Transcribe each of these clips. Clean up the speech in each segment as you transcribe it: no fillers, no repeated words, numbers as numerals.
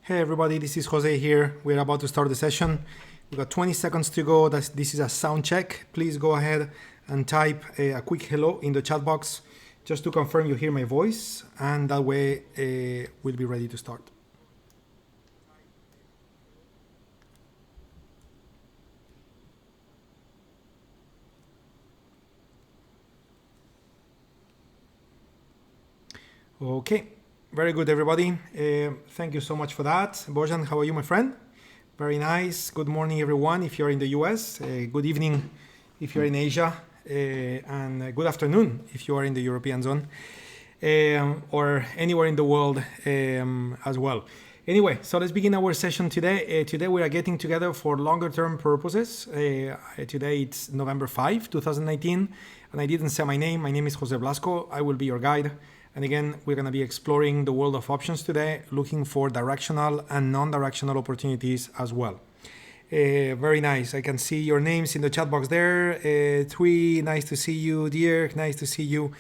Hey everybody, this is Jose here. We're about to start the session. We've got 20 seconds to go. This is a sound check. Please go ahead and type a quick hello in the chat box just to confirm you hear my voice, and that way we'll be ready to start. Okay, very good everybody. Thank you so much for that. Bojan, how are you, my friend? Very nice. Good morning everyone if you're in the US. Good evening if you're in Asia. And good afternoon if you are in the European zone. Or anywhere in the world as well. Anyway, so let's begin our session today. Today we are getting together for longer term purposes. Today it's November 5, 2019, and I didn't say my name. My name is Jose Blasco. I will be your guide. And again, we're going to be exploring the world of options today, looking for directional and non-directional opportunities as well. Very nice. I can see your names in the chat box there. Tui, nice to see you. Dirk, nice to see you.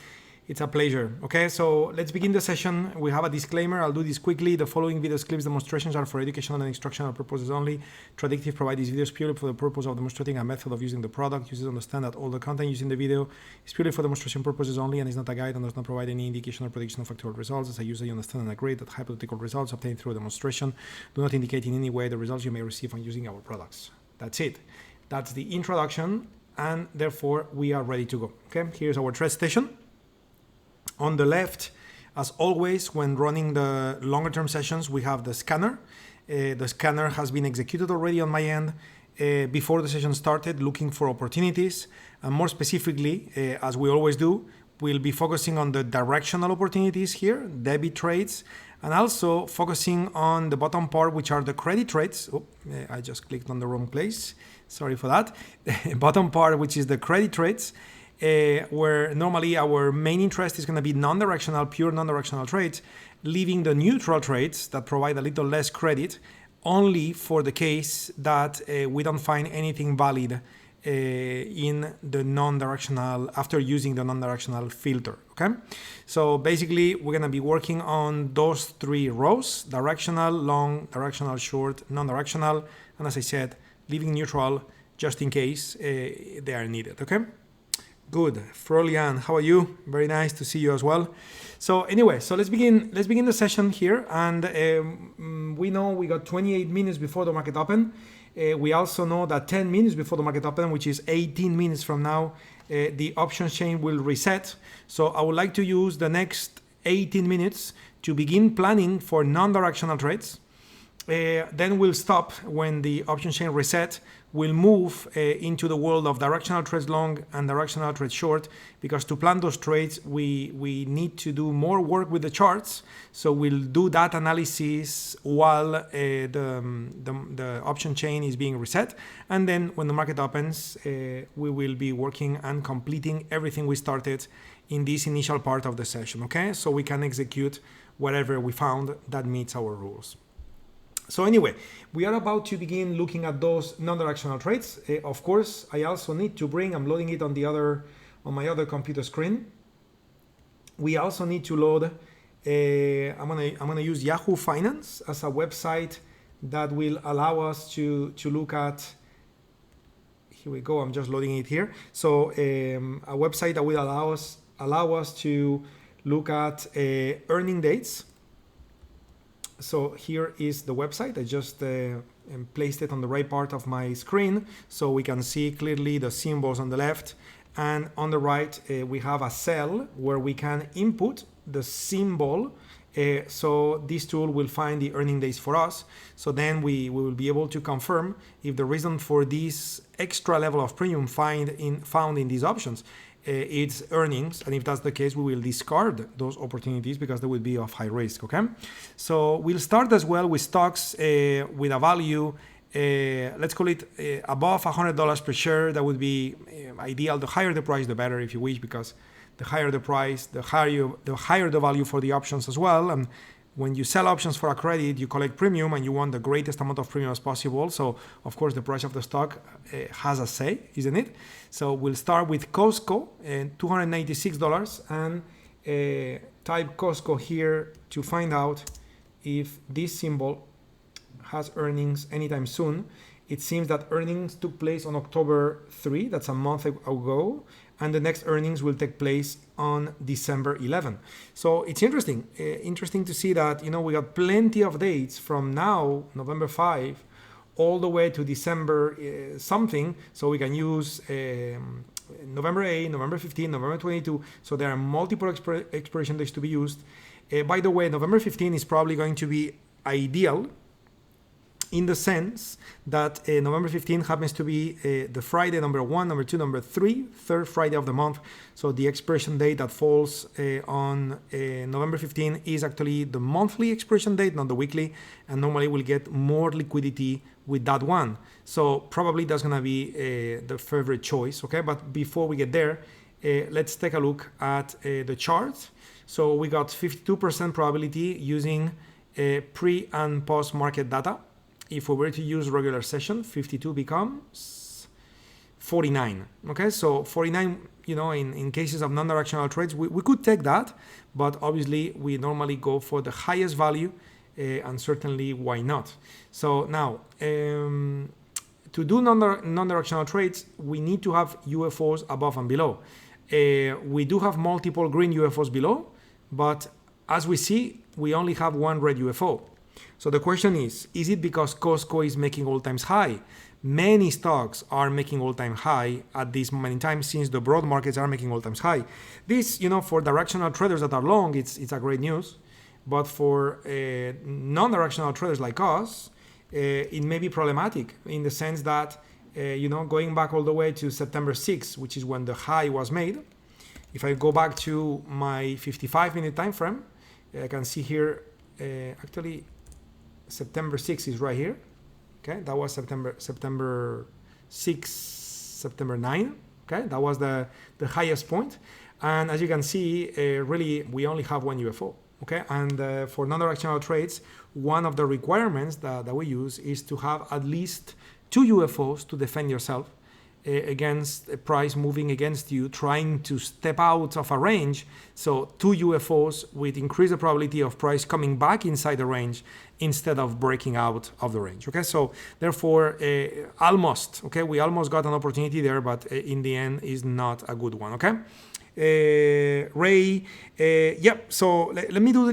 It's a pleasure. Okay, so let's begin the session. We have a disclaimer. I'll do this quickly. The following videos, clips, demonstrations are for educational and instructional purposes only. Traditive provide these videos purely for the purpose of demonstrating a method of using the product. Users understand that all the content used in the video is purely for demonstration purposes only and is not a guide and does not provide any indication or prediction of actual results. As a user, you understand and agree that hypothetical results obtained through a demonstration do not indicate in any way the results you may receive on using our products. That's it. That's the introduction, and therefore we are ready to go. Okay, here's our trade station. On the left, as always, when running the longer term sessions, we have the scanner. The scanner has been executed already on my end before the session started, looking for opportunities. And more specifically, as we always do, we'll be focusing on the directional opportunities here, debit trades, and also focusing on the bottom part, which are the credit trades. Oh, I just clicked on the wrong place. Sorry for that. Bottom part, which is the credit trades. Where normally our main interest is going to be non-directional, pure non-directional trades, leaving the neutral trades that provide a little less credit only for the case that we don't find anything valid in the non-directional after using the non-directional filter. Okay, so basically we're going to be working on those three rows: directional, long, directional, short, non-directional, and as I said, leaving neutral just in case they are needed. Okay. Good. Frolian, how are you? Very nice to see you as well. So anyway, so let's begin the session here. And we know we got 28 minutes before the market open. We also know that 10 minutes before the market open, which is 18 minutes from now, the options chain will reset. So I would like to use the next 18 minutes to begin planning for non-directional trades. Then we'll stop when the option chain reset. We'll move into the world of directional trades long and directional trades short, because to plan those trades, we need to do more work with the charts. So we'll do that analysis while the option chain is being reset. And then when the market opens, we will be working and completing everything we started in this initial part of the session. Okay, so we can execute whatever we found that meets our rules. So anyway, we are about to begin looking at those non-directional trades. Of course, I also need to bring, I'm loading it on my other computer screen. We also need to load, I'm gonna use Yahoo Finance as a website that will allow us to look at, here we go, I'm just loading it here. So a website that will allow us to look at earning dates. So here is the website. I just placed it on the right part of my screen so we can see clearly the symbols on the left, and on the right we have a cell where we can input the symbol. So this tool will find the earning days for us. So then we will be able to confirm if the reason for this extra level of premium found in these options its earnings, and if that's the case, we will discard those opportunities because they will be of high risk. Okay, so we'll start as well with stocks with a value, let's call it above $100 per share. That would be ideal. The higher the price, the better, if you wish, because the higher the price, the higher the value for the options as well. And when you sell options for a credit, you collect premium and you want the greatest amount of premium as possible. So, of course, the price of the stock has a say, isn't it? So we'll start with Costco, $296, and type Costco here to find out if this symbol has earnings anytime soon. It seems that earnings took place on October 3, that's a month ago, and the next earnings will take place on December 11. So it's interesting to see that, we got plenty of dates from now, November 5, all the way to December something, so we can use November 8, November 15, November 22, so there are multiple expiration dates to be used. By the way, November 15 is probably going to be ideal in the sense that November 15 happens to be the Friday number 1, number 2, number 3, third Friday of the month. So the expiration date that falls on November 15 is actually the monthly expiration date, not the weekly, and normally we'll get more liquidity with that one. So probably that's going to be the favorite choice, okay? But before we get there, let's take a look at the chart. So we got 52% probability using pre and post market data. If we were to use regular session, 52 becomes 49. Okay, so 49, in cases of non-directional trades, we could take that, but obviously we normally go for the highest value, and certainly why not? So now, to do non-directional trades, we need to have UFOs above and below. We do have multiple green UFOs below, but as we see, we only have one red UFO. So the question is it because Costco is making all-time high? Many stocks are making all-time high at this moment in time since the broad markets are making all-time high. This, for directional traders that are long, it's a great news. But for non-directional traders like us, it may be problematic in the sense that, going back all the way to September 6, which is when the high was made. If I go back to my 55-minute time frame, I can see here, actually, September 6 is right here. Okay, that was September 6, September 9. Okay, that was the highest point. And as you can see, really, we only have one UFO. Okay, and for non-directional trades, one of the requirements that we use is to have at least two UFOs to defend yourself against a price moving against you, trying to step out of a range. So two UFOs would increase the probability of price coming back inside the range instead of breaking out of the range. Okay, so therefore, we almost got an opportunity there, but in the end is not a good one. Okay. Ray, so let me do,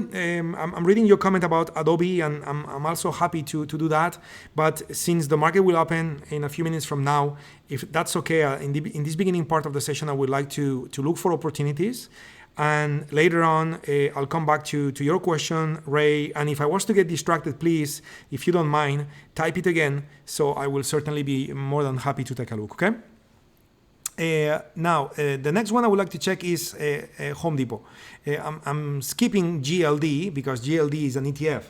I'm reading your comment about Adobe, and I'm also happy to do that, but since the market will open in a few minutes from now, if that's okay, in this beginning part of the session, I would like to look for opportunities, and later on, I'll come back to your question, Ray, and if I was to get distracted, please, if you don't mind, type it again, so I will certainly be more than happy to take a look, okay? Now, the next one I would like to check is Home Depot. I'm skipping GLD because GLD is an ETF.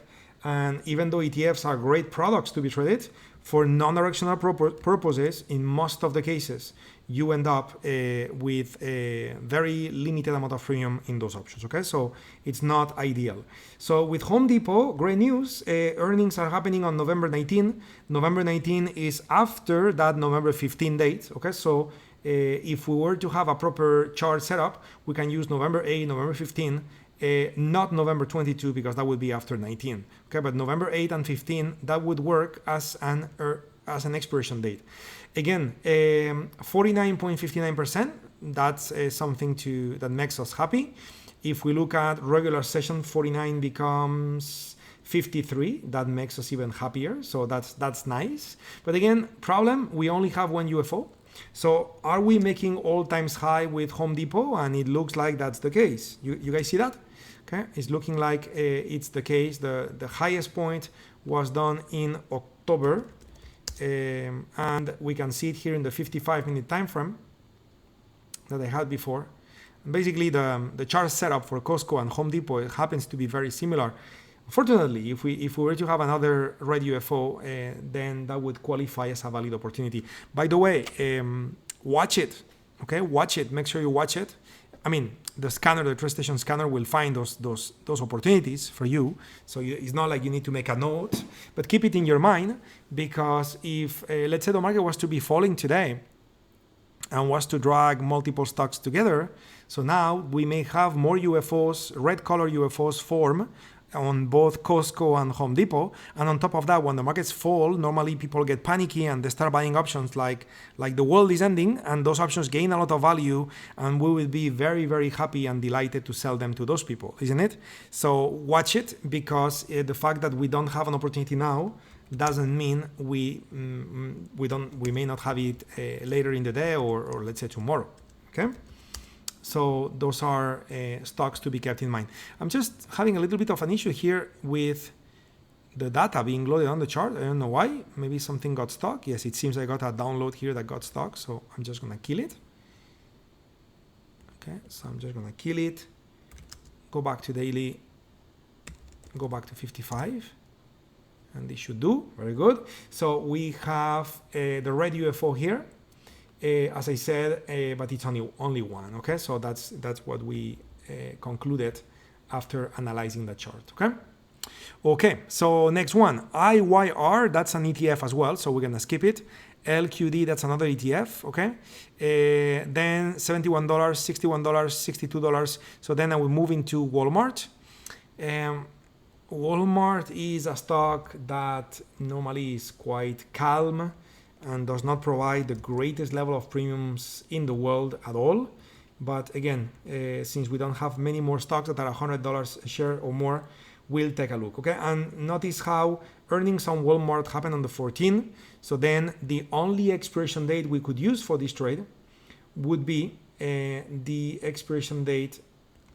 And even though ETFs are great products to be traded, for non-directional purposes, in most of the cases, you end up with a very limited amount of premium in those options. Okay, so it's not ideal. So with Home Depot, great news. Earnings are happening on November 19. November 19 is after that November 15 date. Okay, so if we were to have a proper chart setup, we can use November 8, November 15, not November 22, because that would be after 19. Okay, but November 8 and 15, that would work as an expiration date. Again, 49.59%, that's something that makes us happy. If we look at regular session, 49 becomes 53, that makes us even happier. So that's nice. But again, problem, we only have one UFO. So are we making all-time high with Home Depot? And it looks like that's the case. You guys see that? Okay, it's looking like it's the case. The highest point was done in October, and we can see it here in the 55-minute time frame that I had before. And basically, the chart setup for Costco and Home Depot, it happens to be very similar. Fortunately, if we were to have another red UFO, then that would qualify as a valid opportunity. By the way, watch it. Okay, watch it. Make sure you watch it. I mean, the scanner, the TradeStation scanner, will find those opportunities for you. So it's not like you need to make a note, but keep it in your mind, because if let's say the market was to be falling today and was to drag multiple stocks together, so now we may have more UFOs, red color UFOs form on both Costco and Home Depot. And on top of that, when the markets fall, normally people get panicky and they start buying options like the world is ending, and those options gain a lot of value, and we will be very, very happy and delighted to sell them to those people, isn't it? So watch it, because the fact that we don't have an opportunity now doesn't mean we may not have it later in the day, or let's say tomorrow. Okay. So those are stocks to be kept in mind. I'm just having a little bit of an issue here with the data being loaded on the chart. I don't know why. Maybe something got stuck. Yes, it seems I got a download here that got stuck. So I'm just going to kill it. Okay, so I'm just going to kill it. Go back to daily. Go back to 55. And this should do. Very good. So we have the red UFO here. As I said, but it's only one. Okay, so that's what we concluded after analyzing the chart. Okay, so next one, IYR, that's an ETF as well, so we're gonna skip it. LQD, that's another ETF. Okay, then $71, $61, $62. So then I will move into Walmart. Walmart is a stock that normally is quite calm and does not provide the greatest level of premiums in the world at all. But again, since we don't have many more stocks that are $100 a share or more, we'll take a look. Okay, and notice how earnings on Walmart happen on the 14th. So then the only expiration date we could use for this trade would be the expiration date.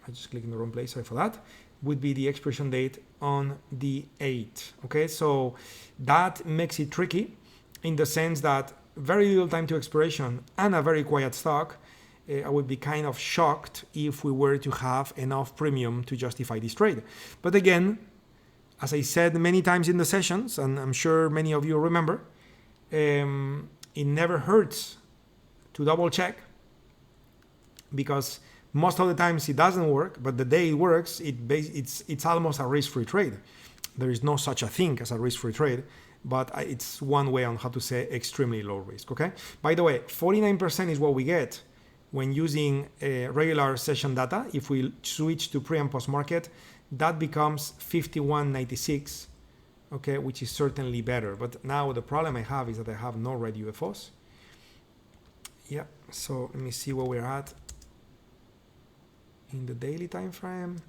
I just clicked in the wrong place, sorry for that. Would be the expiration date on the 8th. Okay, so that makes it tricky, in the sense that very little time to expiration and a very quiet stock. I would be kind of shocked if we were to have enough premium to justify this trade. But again, as I said many times in the sessions, and I'm sure many of you remember, it never hurts to double check, because most of the times it doesn't work, but the day it works, it's almost a risk-free trade. There is no such a thing as a risk-free trade, but it's one way on how to say extremely low risk. Okay. By the way, 49% is what we get when using regular session data. If we switch to pre and post market, that becomes 51.96. Okay, which is certainly better. But now the problem I have is that I have no red UFOs. Yeah. So let me see where we're at in the daily time frame.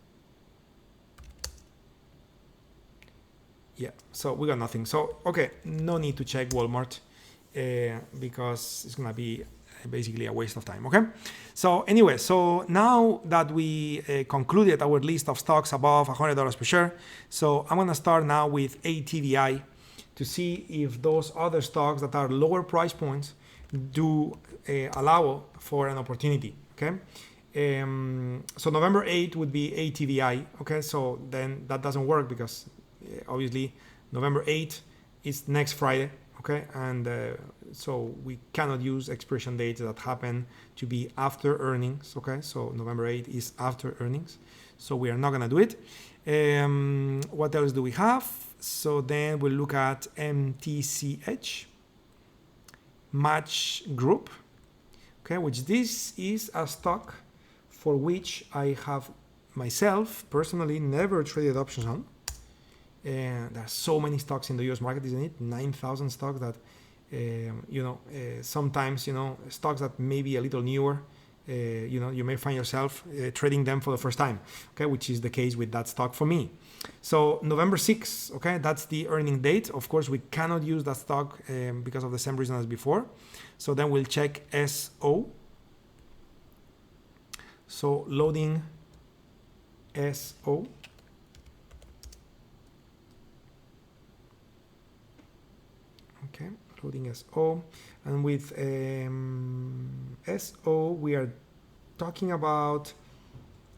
Yeah, so we got nothing. So, okay, no need to check Walmart because it's going to be basically a waste of time, okay? So anyway, so now that we concluded our list of stocks above $100 per share, so I'm going to start now with ATVI to see if those other stocks that are lower price points do allow for an opportunity, okay? So November 8th would be ATVI, okay? So then that doesn't work because obviously November 8th is next Friday, okay? And so we cannot use expiration dates that happen to be after earnings, okay? So November 8th is after earnings, so we are not gonna do it. What else do we have? So then we'll look at MTCH, Match Group, okay? Which this is a stock for which I have myself personally never traded options on. There are so many stocks in the US market, isn't it? 9,000 stocks that, sometimes, stocks that may be a little newer, you may find yourself trading them for the first time, okay? Which is the case with that stock for me. So November 6th, okay? That's the earning date. Of course, we cannot use that stock because of the same reason as before. So then we'll check SO. So loading SO. Okay, loading SO, and with SO we are talking about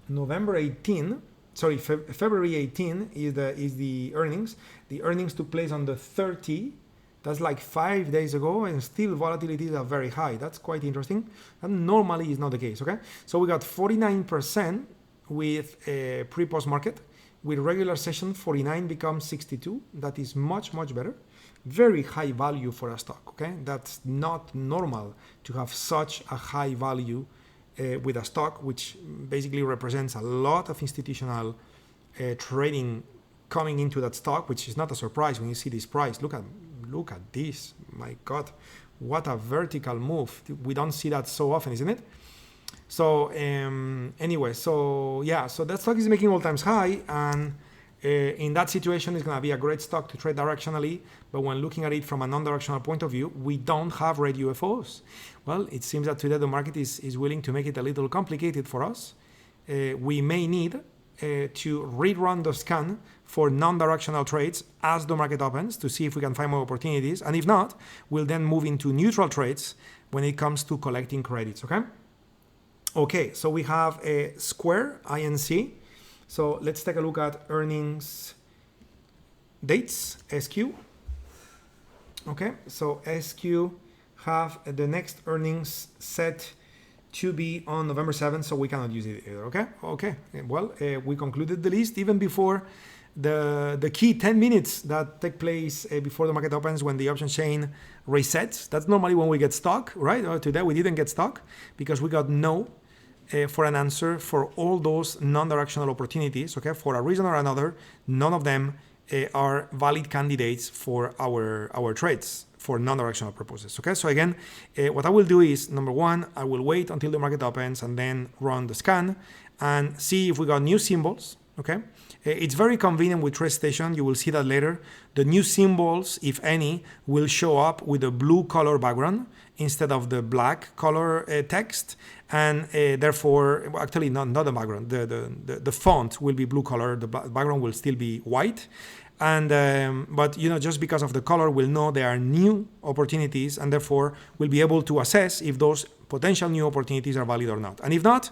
November 18. Sorry, February 18 is the earnings. The earnings took place on the 30. That's like 5 days ago, and still volatilities are very high. That's quite interesting. And normally is not the case. Okay, so we got 49% with pre-post market. With regular session, 49 becomes 62. That is much better. Very high value for a stock, okay? That's not normal to have such a high value with a stock, which basically represents a lot of institutional trading coming into that stock, which is not a surprise when you see this price. Look at this. My God, what a vertical move. We don't see that so often, isn't it? So anyway, so yeah, so that stock is making all-time high, and in that situation, it's going to be a great stock to trade directionally. But when looking at it from a non-directional point of view, we don't have red UFOs. Well, it seems that today the market is willing to make it a little complicated for us. We may need to rerun the scan for non-directional trades as the market opens to see if we can find more opportunities. And if not, we'll then move into neutral trades when it comes to collecting credits, okay? Okay, so we have a Square, INC. So let's take a look at earnings dates, SQ. Okay, so SQ have the next earnings set to be on November 7th, so we cannot use it either, okay? Okay, well, we concluded the list even before the key 10 minutes that take place before the market opens when the option chain resets. That's normally when we get stuck, right? Today we didn't get stuck because we got no for an answer for all those non-directional opportunities, okay? For a reason or another, none of them are valid candidates for our trades for non-directional purposes, okay? So again, what I will do is, number one, I will wait until the market opens and then run the scan and see if we got new symbols, okay? It's very convenient with TradeStation. You will see that later. The new symbols, if any, will show up with a blue color background instead of the black color text, and therefore, actually not the background, the font will be blue color, the background will still be white, and but you know, just because of the color, we'll know there are new opportunities, and therefore we'll be able to assess if those potential new opportunities are valid or not. And if not,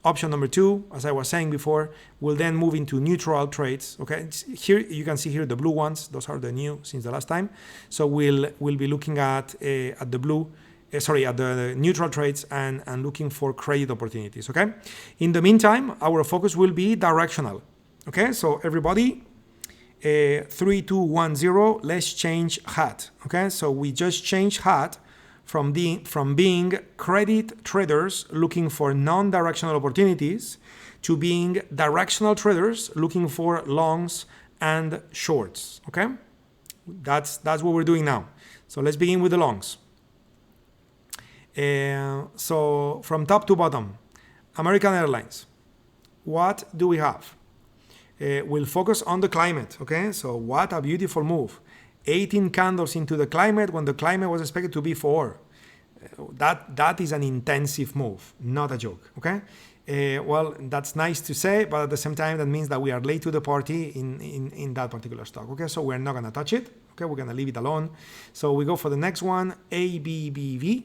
option number two, as I was saying before, will then move into neutral trades. Okay, here you can see here the blue ones; those are the new since the last time. So we'll be looking at the blue, at the neutral trades and looking for credit opportunities. Okay. In the meantime, our focus will be directional. Okay, so everybody, 3, 2, 1, 0. Let's change hat. Okay, so we just changed hat from being credit traders looking for non-directional opportunities to being directional traders looking for longs and shorts, okay? That's what we're doing now. So let's begin with the longs. So from top to bottom, American Airlines, what do we have? We'll focus on the climate, okay? So what a beautiful move. 18 candles into the climate when the climate was expected to be 4. That is an intensive move, not a joke, okay? Well, that's nice to say, but at the same time, that means that we are late to the party in that particular stock, okay? So we're not gonna touch it, okay? We're gonna leave it alone. So we go for the next one, ABBV,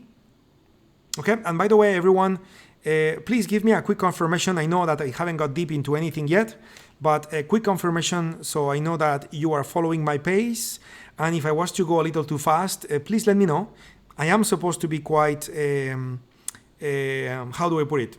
okay? And by the way, everyone, please give me a quick confirmation. I know that I haven't got deep into anything yet, but a quick confirmation so I know that you are following my pace. And if I was to go a little too fast, please let me know. I am supposed to be quite, how do I put it?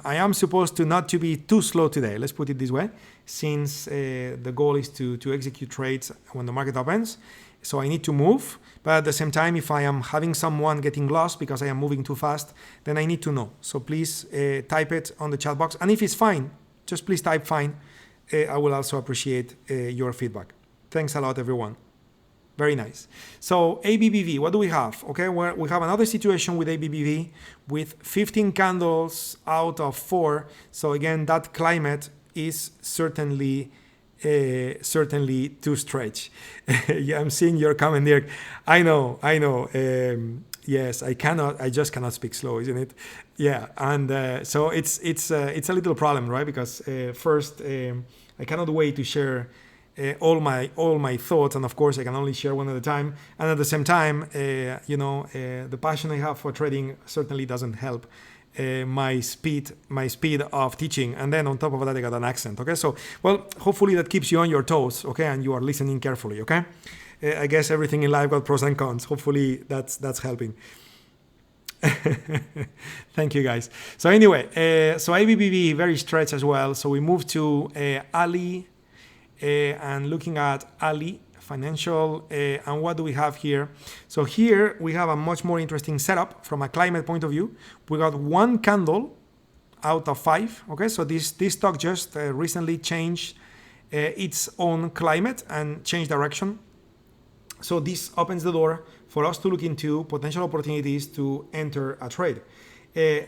I am supposed to not to be too slow today, let's put it this way, since the goal is to execute trades when the market opens. So I need to move, but at the same time, if I am having someone getting lost because I am moving too fast, then I need to know. So please type it on the chat box. And if it's fine, just please type fine. I will also appreciate your feedback. Thanks a lot, everyone. Very nice. So ABBV, what do we have? Okay, we have another situation with ABBV with 15 candles out of 4. So again, that climate is certainly too stretch. Yeah, I'm seeing your comment there. I know. Yes, I just cannot speak slow, isn't it? Yeah, and so it's a little problem, right? Because first, I cannot wait to share all my thoughts, and of course I can only share one at a time. And at the same time, the passion I have for trading certainly doesn't help my speed of teaching. And then on top of that, I got an accent. Okay, so well, hopefully that keeps you on your toes. Okay, and you are listening carefully. Okay, I guess everything in life got pros and cons. Hopefully that's helping. Thank you, guys. So anyway, so ABBV very stretched as well. So we move to Ali. And looking at Ali Financial, and what do we have here? So here we have a much more interesting setup from a climate point of view. We got 1 candle out of 5. Okay, so this stock just recently changed its own climate and change direction. So this opens the door for us to look into potential opportunities to enter a trade.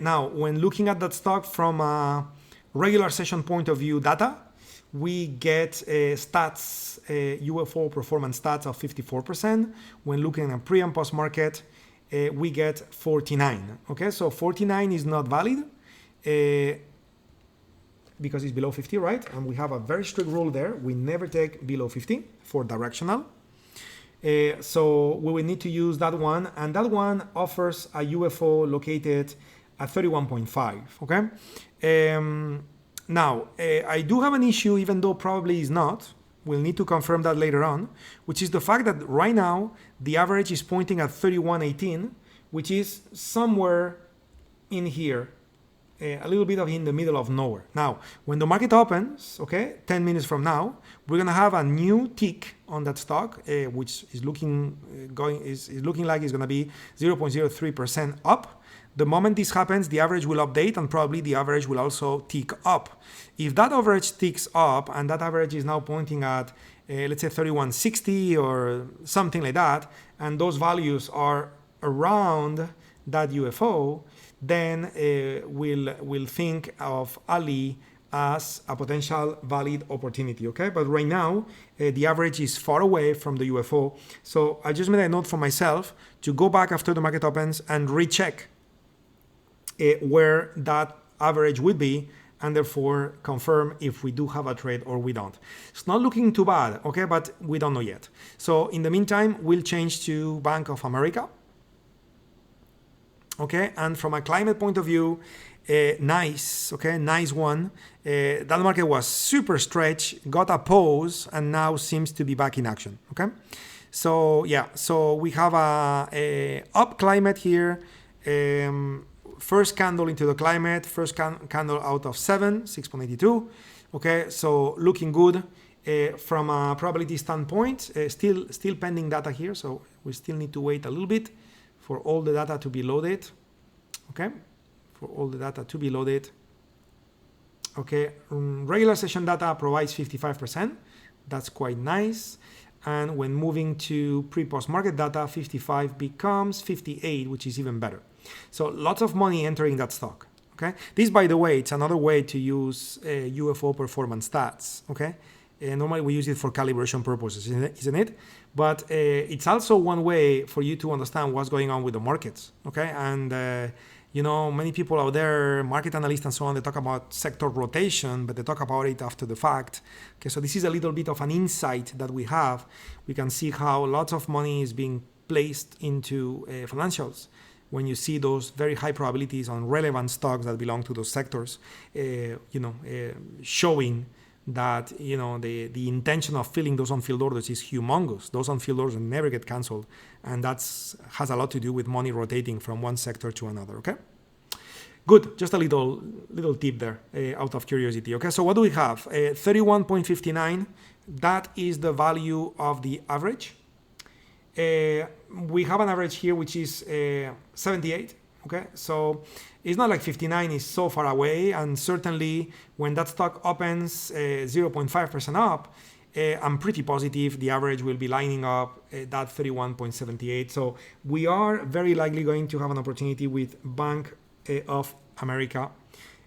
Now, when looking at that stock from a regular session point of view data, we get stats, UFO performance stats of 54%. When looking at pre and post market, we get 49. Okay, so 49 is not valid because it's below 50, right? And we have a very strict rule there. We never take below 50 for directional. So we will need to use that one, and that one offers a UFO located at 31.5. Okay. Now I do have an issue, even though probably is not. We'll need to confirm that later on, which is the fact that right now the average is pointing at 31.18, which is somewhere in here, a little bit of in the middle of nowhere. Now, when the market opens, okay, 10 minutes from now, we're gonna have a new tick on that stock, which is looking like it's gonna be 0.03% up. The moment this happens, the average will update, and probably the average will also tick up. If that average ticks up, and that average is now pointing at, let's say 31.60 or something like that, and those values are around that UFO, then we'll think of Ali as a potential valid opportunity, okay? But right now, the average is far away from the UFO. So I just made a note for myself to go back after the market opens and recheck where that average would be, and therefore confirm if we do have a trade or we don't. It's not looking too bad, okay? But we don't know yet. So in the meantime, we'll change to Bank of America. Okay, and from a climate point of view, nice, okay, nice one. That market was super stretched, got a pause, and now seems to be back in action, okay? So yeah, so we have a up climate here. First candle into the climate, first candle out of 6.82. Okay, so looking good from a probability standpoint. Still pending data here, so we still need to wait a little bit for all the data to be loaded. Okay, for all the data to be loaded. Okay, regular session data provides 55%. That's quite nice. And when moving to pre-post market data, 55 becomes 58, which is even better. So lots of money entering that stock. Okay, this, by the way, it's another way to use UFO performance stats. Okay, normally we use it for calibration purposes, isn't it? But it's also one way for you to understand what's going on with the markets. Okay, and you know, many people out there, market analysts and so on, they talk about sector rotation, but they talk about it after the fact. Okay, so this is a little bit of an insight that we have. We can see how lots of money is being placed into financials when you see those very high probabilities on relevant stocks that belong to those sectors, showing that, you know, the intention of filling those on-field orders is humongous. Those on-field orders never get canceled, and that's has a lot to do with money rotating from one sector to another. Okay, good. Just a little tip there, out of curiosity. Okay, so what do we have? 31.59. That is the value of the average. We have an average here which is 78. Okay, so it's not like 59 is so far away, and certainly when that stock opens 0.5% up, I'm pretty positive the average will be lining up that 31.78. So we are very likely going to have an opportunity with Bank of America,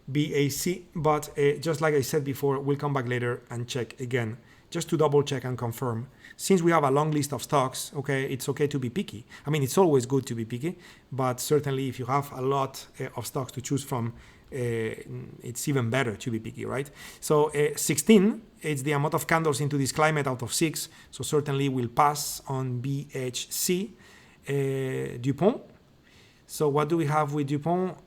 BAC, but just like I said before, we'll come back later and check again, just to double check and confirm. Since we have a long list of stocks, okay, it's okay to be picky. I mean, it's always good to be picky, but certainly if you have a lot of stocks to choose from, it's even better to be picky, right? So 16, it's the amount of candles into this climate out of 6. So certainly we'll pass on BHC, DuPont. So what do we have with DuPont?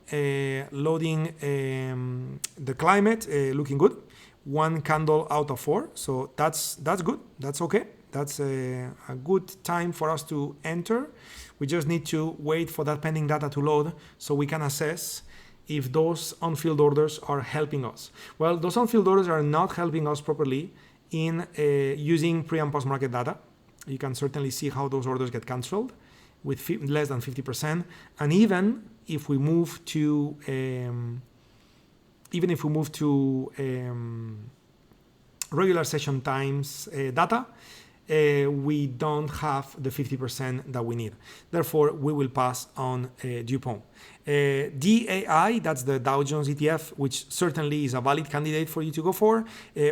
Loading the climate, looking good. 1 candle out of 4. So that's good. That's okay. That's a good time for us to enter. We just need to wait for that pending data to load so we can assess if those on-field orders are helping us. Well, those on-field orders are not helping us properly in using pre and post market data. You can certainly see how those orders get canceled with less than 50%. And even if we move to regular session times data, we don't have the 50% that we need. Therefore, we will pass on DuPont. DAI, that's the Dow Jones ETF, which certainly is a valid candidate for you to go for.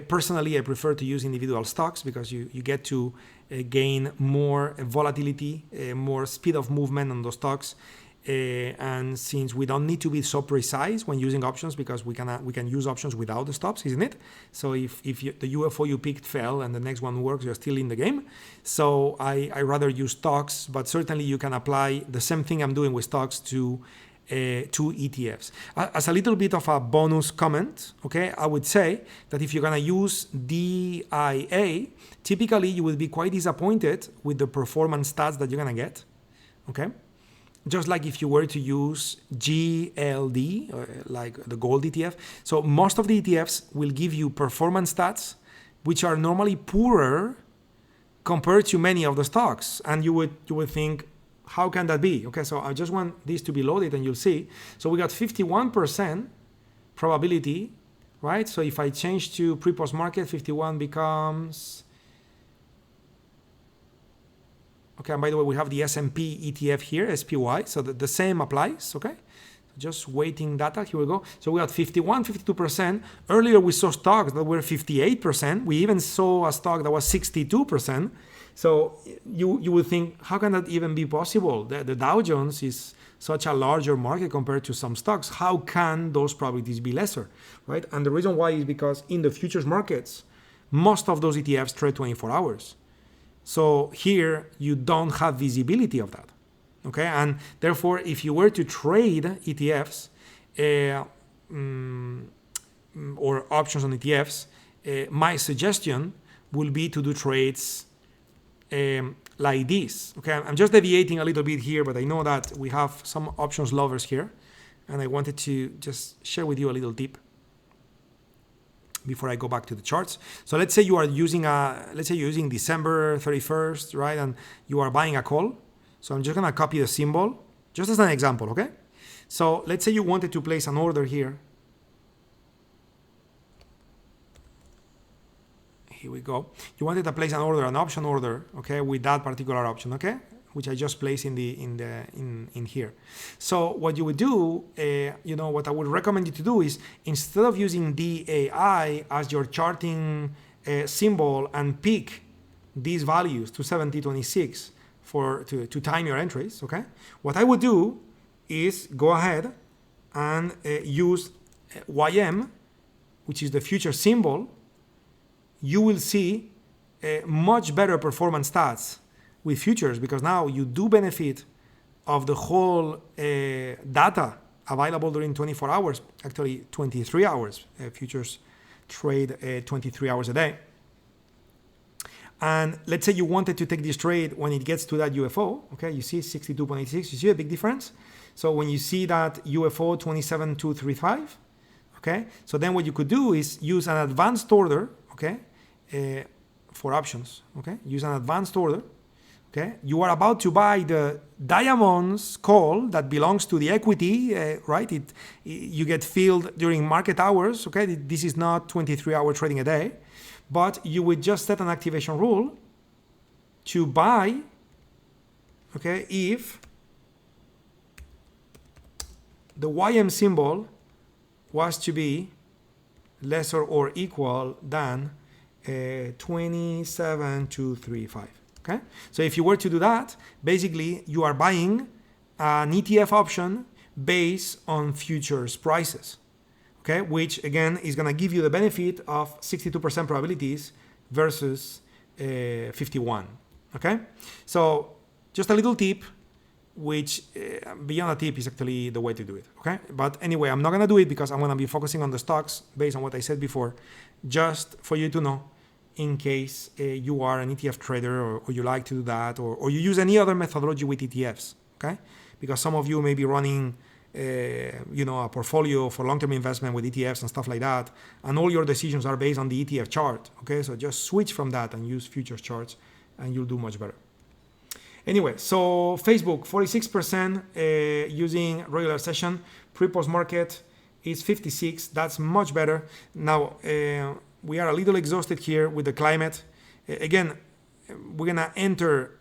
Personally, I prefer to use individual stocks because you get to gain more volatility, more speed of movement on those stocks. And since we don't need to be so precise when using options, because we can use options without the stops, isn't it? So if the UFO you picked fell and the next one works, you're still in the game. So I rather use stocks, but certainly you can apply the same thing I'm doing with stocks to ETFs. As a little bit of a bonus comment, okay, I would say that if you're gonna use DIA, typically you will be quite disappointed with the performance stats that you're gonna get, okay? Just like if you were to use GLD, like the gold ETF. So most of the ETFs will give you performance stats which are normally poorer compared to many of the stocks. And you would think, how can that be? Okay, so I just want this to be loaded and you'll see. So we got 51% probability, right? So if I change to pre-post market, 51 becomes... Okay, and by the way, we have the S&P ETF here, SPY, so the same applies, okay? Just waiting data, here we go. So we got 51, 52%. Earlier we saw stocks that were 58%. We even saw a stock that was 62%. So you would think, how can that even be possible? The Dow Jones is such a larger market compared to some stocks. How can those probabilities be lesser, right? And the reason why is because in the futures markets, most of those ETFs trade 24 hours. So here you don't have visibility of that, okay? And therefore, if you were to trade ETFs or options on ETFs, my suggestion will be to do trades like this, okay? I'm just deviating a little bit here, but I know that we have some options lovers here, and I wanted to just share with you a little tip before I go back to the charts. So let's say you are using let's say you're using December 31st, right? And you are buying a call. So I'm just gonna copy the symbol, just as an example, okay? So let's say you wanted to place an order here. Here we go. You wanted to place an order, an option order, okay, with that particular option, okay? Which I just placed in here. So what you would do, what I would recommend you to do is, instead of using DAI as your charting symbol and pick these values to 7026 to time your entries, okay? What I would do is go ahead and use YM, which is the future symbol. You will see much better performance stats with futures, because now you do benefit of the whole data available during 24 hours, actually 23 hours. Futures trade 23 hours a day. And let's say you wanted to take this trade when it gets to that UFO, okay, you see 62.86, you see a big difference? So when you see that UFO 27235, okay, so then what you could do is use an advanced order, okay, for options, okay, use an advanced order. Okay, you are about to buy the diamonds call that belongs to the equity, right? You get filled during market hours. Okay, this is not 23-hour trading a day, but you would just set an activation rule to buy. Okay, if the YM symbol was to be lesser or equal than 27235. Okay, so if you were to do that, basically you are buying an ETF option based on futures prices, okay, which again is going to give you the benefit of 62% probabilities versus 51. Okay, so just a little tip, which beyond a tip is actually the way to do it. Okay, but anyway, I'm not going to do it because I'm going to be focusing on the stocks based on what I said before, just for you to know, in case you are an ETF trader or you like to do that, or you use any other methodology with ETFs, okay? Because some of you may be running a portfolio for long-term investment with ETFs and stuff like that, and all your decisions are based on the ETF chart, okay? So just switch from that and use futures charts and you'll do much better. Anyway, so Facebook, 46% using regular session, pre-post market is 56, that's much better. Now, we are a little exhausted here with the climate. Again, we're gonna enter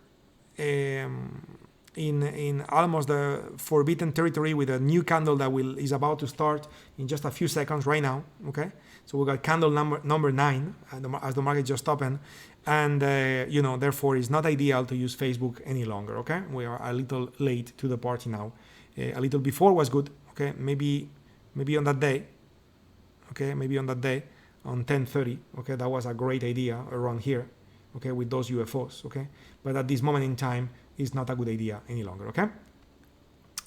in almost the forbidden territory with a new candle that is about to start in just a few seconds right now. Okay, so we got candle number 9 as the market just opened, and therefore it's not ideal to use Facebook any longer. Okay, we are a little late to the party now. A little before was good. Okay, maybe on that day. Okay, maybe on that day on 10:30. Okay, that was a great idea around here. Okay, with those UFOs. Okay, but at this moment in time, it's not a good idea any longer.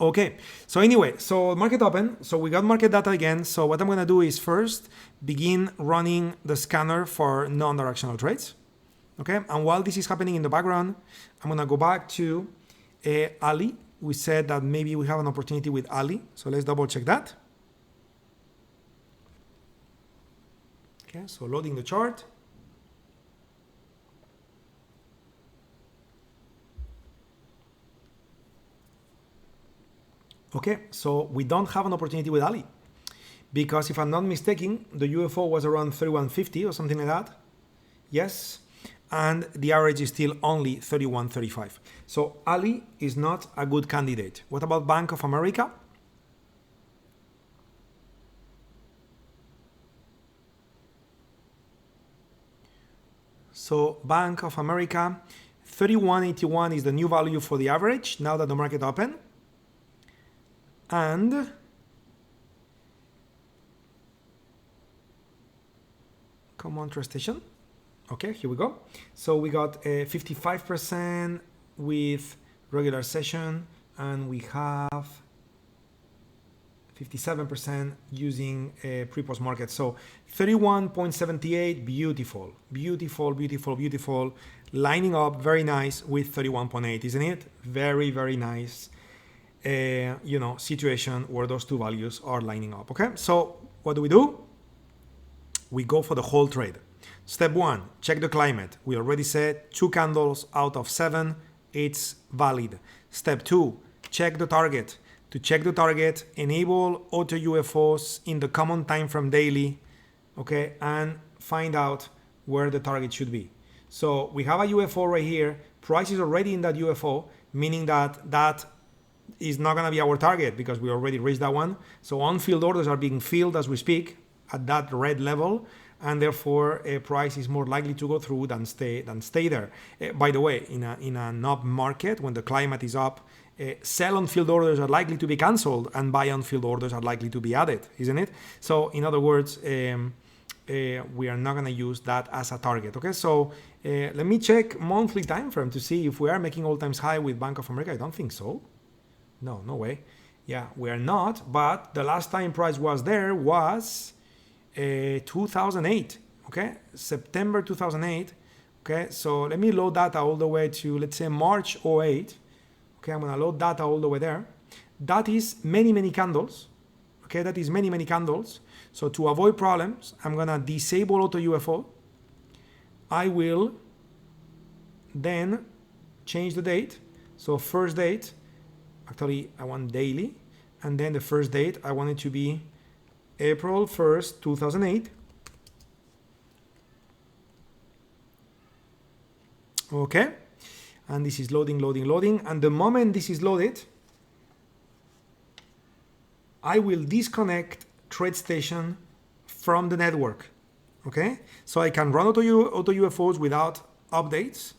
Okay, so anyway, so market open, so we got market data again. So what I'm gonna do is first begin running the scanner for non-directional trades. Okay, and while this is happening in the background, I'm gonna go back to Ali. We said that maybe we have an opportunity with Ali, so let's double check that. Okay, so loading the chart. Okay, so we don't have an opportunity with Ali because if I'm not mistaken, the UFO was around 3150 or something like that. Yes, and the average is still only 3135. So Ali is not a good candidate. What about Bank of America? So Bank of America, 3181 is the new value for the average now that the market opened. And come on, TradeStation. Okay, here we go. So we got 55% with regular session, and we have 57% using pre-post market. So 31.78, beautiful, beautiful, beautiful, beautiful, lining up very nice with 31.8, isn't it? Very, very nice. Situation where those two values are lining up. Okay, so what do? We go for the whole trade. Step 1, check the climate. We already said 2 candles out of 7, it's valid. Step 2, check the target. To check the target, enable AutoUFOs in the common time frame daily, okay, and find out where the target should be. So we have a UFO right here. Price is already in that UFO, meaning that is not going to be our target because we already reached that one. So on-field orders are being filled as we speak at that red level, and therefore a price is more likely to go through than stay there. By the way, in an up market, when the climate is up, sell on-field orders are likely to be cancelled and buy on-field orders are likely to be added, isn't it? So in other words, we are not going to use that as a target. Okay, so let me check monthly time frame to see if we are making all-time high with Bank of America. I don't think so. No way. Yeah, we are not, but the last time price was there was 2008. Okay, September 2008. Okay, so let me load data all the way to, let's say, March 08. Okay, I'm gonna load data all the way there. That is many candles. Okay, that is many candles. So to avoid problems, I'm gonna disable AutoUFO. I will then change the date. So first date, actually I want daily, and then the first date I want it to be April 1st, 2008. Okay, and this is loading, and the moment this is loaded, I will disconnect TradeStation from the network. Okay, so I can run AutoUFOs without updates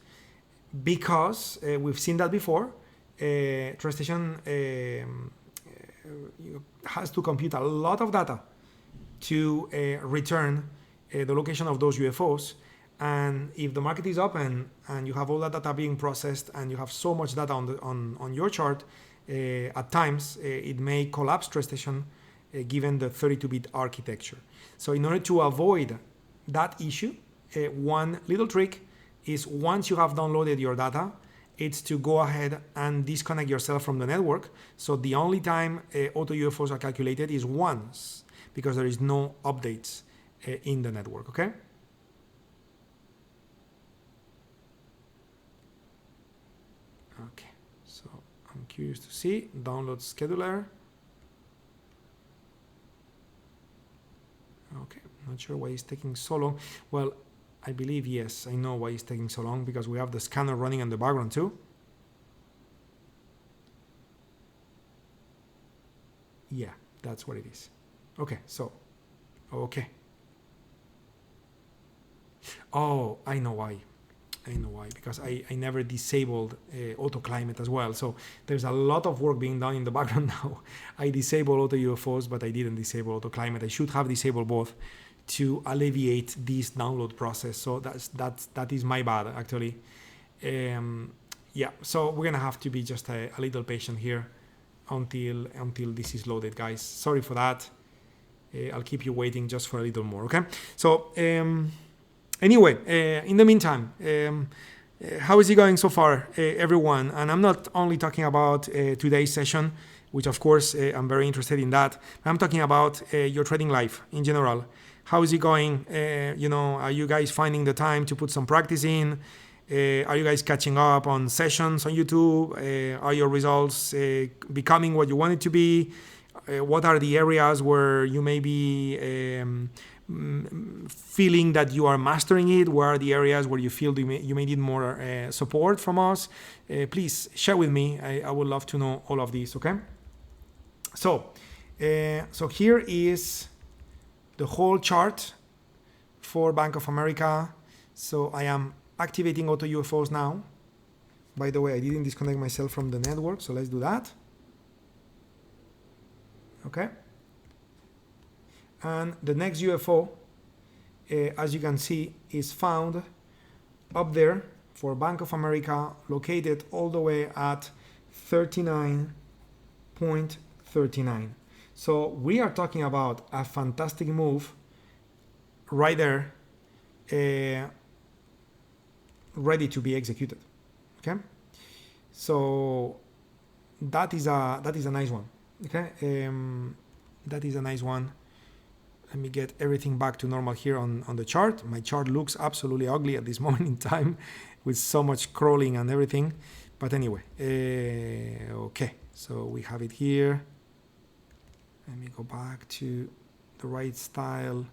because we've seen that before. TradeStation has to compute a lot of data to return the location of those UFOs. And if the market is open and you have all that data being processed and you have so much data on your chart, at times it may collapse TradeStation given the 32-bit architecture. So in order to avoid that issue, one little trick is once you have downloaded your data, it's to go ahead and disconnect yourself from the network. So the only time AutoUFOs are calculated is once, because there is no updates in the network, okay? Okay, so I'm curious to see, download scheduler. Okay, Not sure why it's taking so long. Well, I believe, yes, I know why it's taking so long, because we have the scanner running in the background too. Yeah, that's what it is. Okay, so, okay. Oh, I know why. Because I never disabled auto climate as well. So there's a lot of work being done in the background now. I disabled AutoUFOs, but I didn't disable auto climate. I should have disabled both to alleviate this download process. So that is my bad, actually. Yeah, so we're gonna have to be just a little patient here until this is loaded, guys. Sorry for that. I'll keep you waiting just for a little more, okay? So anyway, in the meantime, how is it going so far, everyone? And I'm not only talking about today's session, which of course I'm very interested in that. I'm talking about your trading life in general. How is it going? Are you guys finding the time to put some practice in? Are you guys catching up on sessions on YouTube? Are your results becoming what you want it to be? What are the areas where you may be feeling that you are mastering it? Where are the areas where you feel you may need more support from us? Please share with me. I would love to know all of these, okay? So here is the whole chart for Bank of America. So I am activating AutoUFOs now. By the way, I didn't disconnect myself from the network, so let's do that. Okay. And the next UFO, as you can see, is found up there for Bank of America, located all the way at 39.39. So we are talking about a fantastic move right there, ready to be executed. Okay, so that is a nice one. Okay, that is a nice one. Let me get everything back to normal here on the chart. My chart looks absolutely ugly at this moment in time with so much crawling and everything. But anyway, okay, so we have it here. Let me go back to the right style,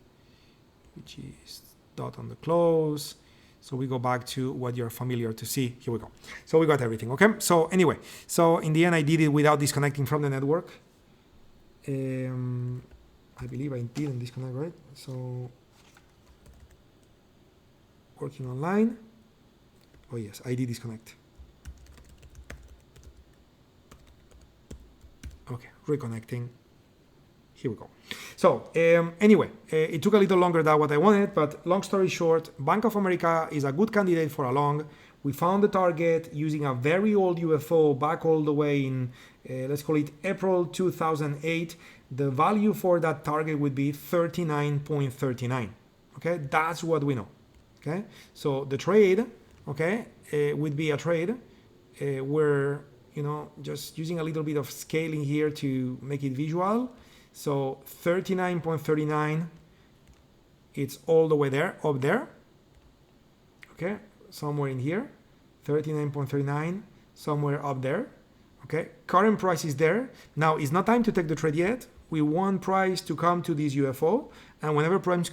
which is dot on the close. So we go back to what you're familiar to see. Here we go. So we got everything, okay? So anyway, so in the end, I did it without disconnecting from the network. I believe I didn't disconnect, right? So working online. Oh yes, I did disconnect. Okay, reconnecting. Here we go. So anyway, it took a little longer than what I wanted, but long story short, Bank of America is a good candidate for a long. We found the target using a very old UFO back all the way in, let's call it April 2008. The value for that target would be 39.39. Okay, that's what we know. Okay, so the trade, okay, would be a trade where, just using a little bit of scaling here to make it visual. So 39.39, it's all the way there, up there. Okay, somewhere in here. 39.39, somewhere up there. Okay, current price is there. Now, it's not time to take the trade yet. We want price to come to this UFO. And whenever price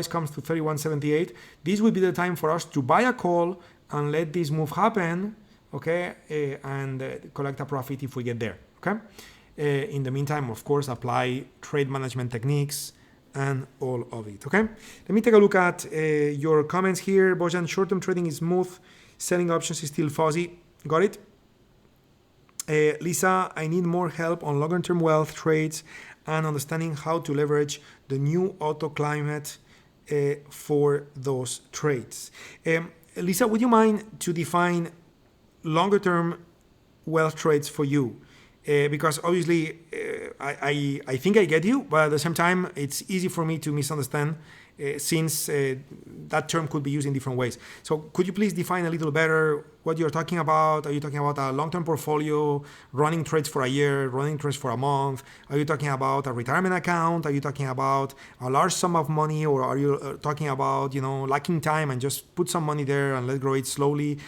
comes to 31.78, this would be the time for us to buy a call and let this move happen. Okay, and collect a profit if we get there. Okay. In the meantime, of course, apply trade management techniques and all of it, okay? Let me take a look at your comments here. Bojan, short-term trading is smooth. Selling options is still fuzzy. Got it? Lisa, I need more help on longer-term wealth trades and understanding how to leverage the new auto climate for those trades. Lisa, would you mind to define longer-term wealth trades for you? Because obviously I think I get you, but at the same time, it's easy for me to misunderstand since that term could be used in different ways. So could you please define a little better what you're talking about? Are you talking about a long-term portfolio, running trades for a year, running trades for a month? Are you talking about a retirement account? Are you talking about a large sum of money? Or are you talking about, lacking time and just put some money there and let grow it slowly?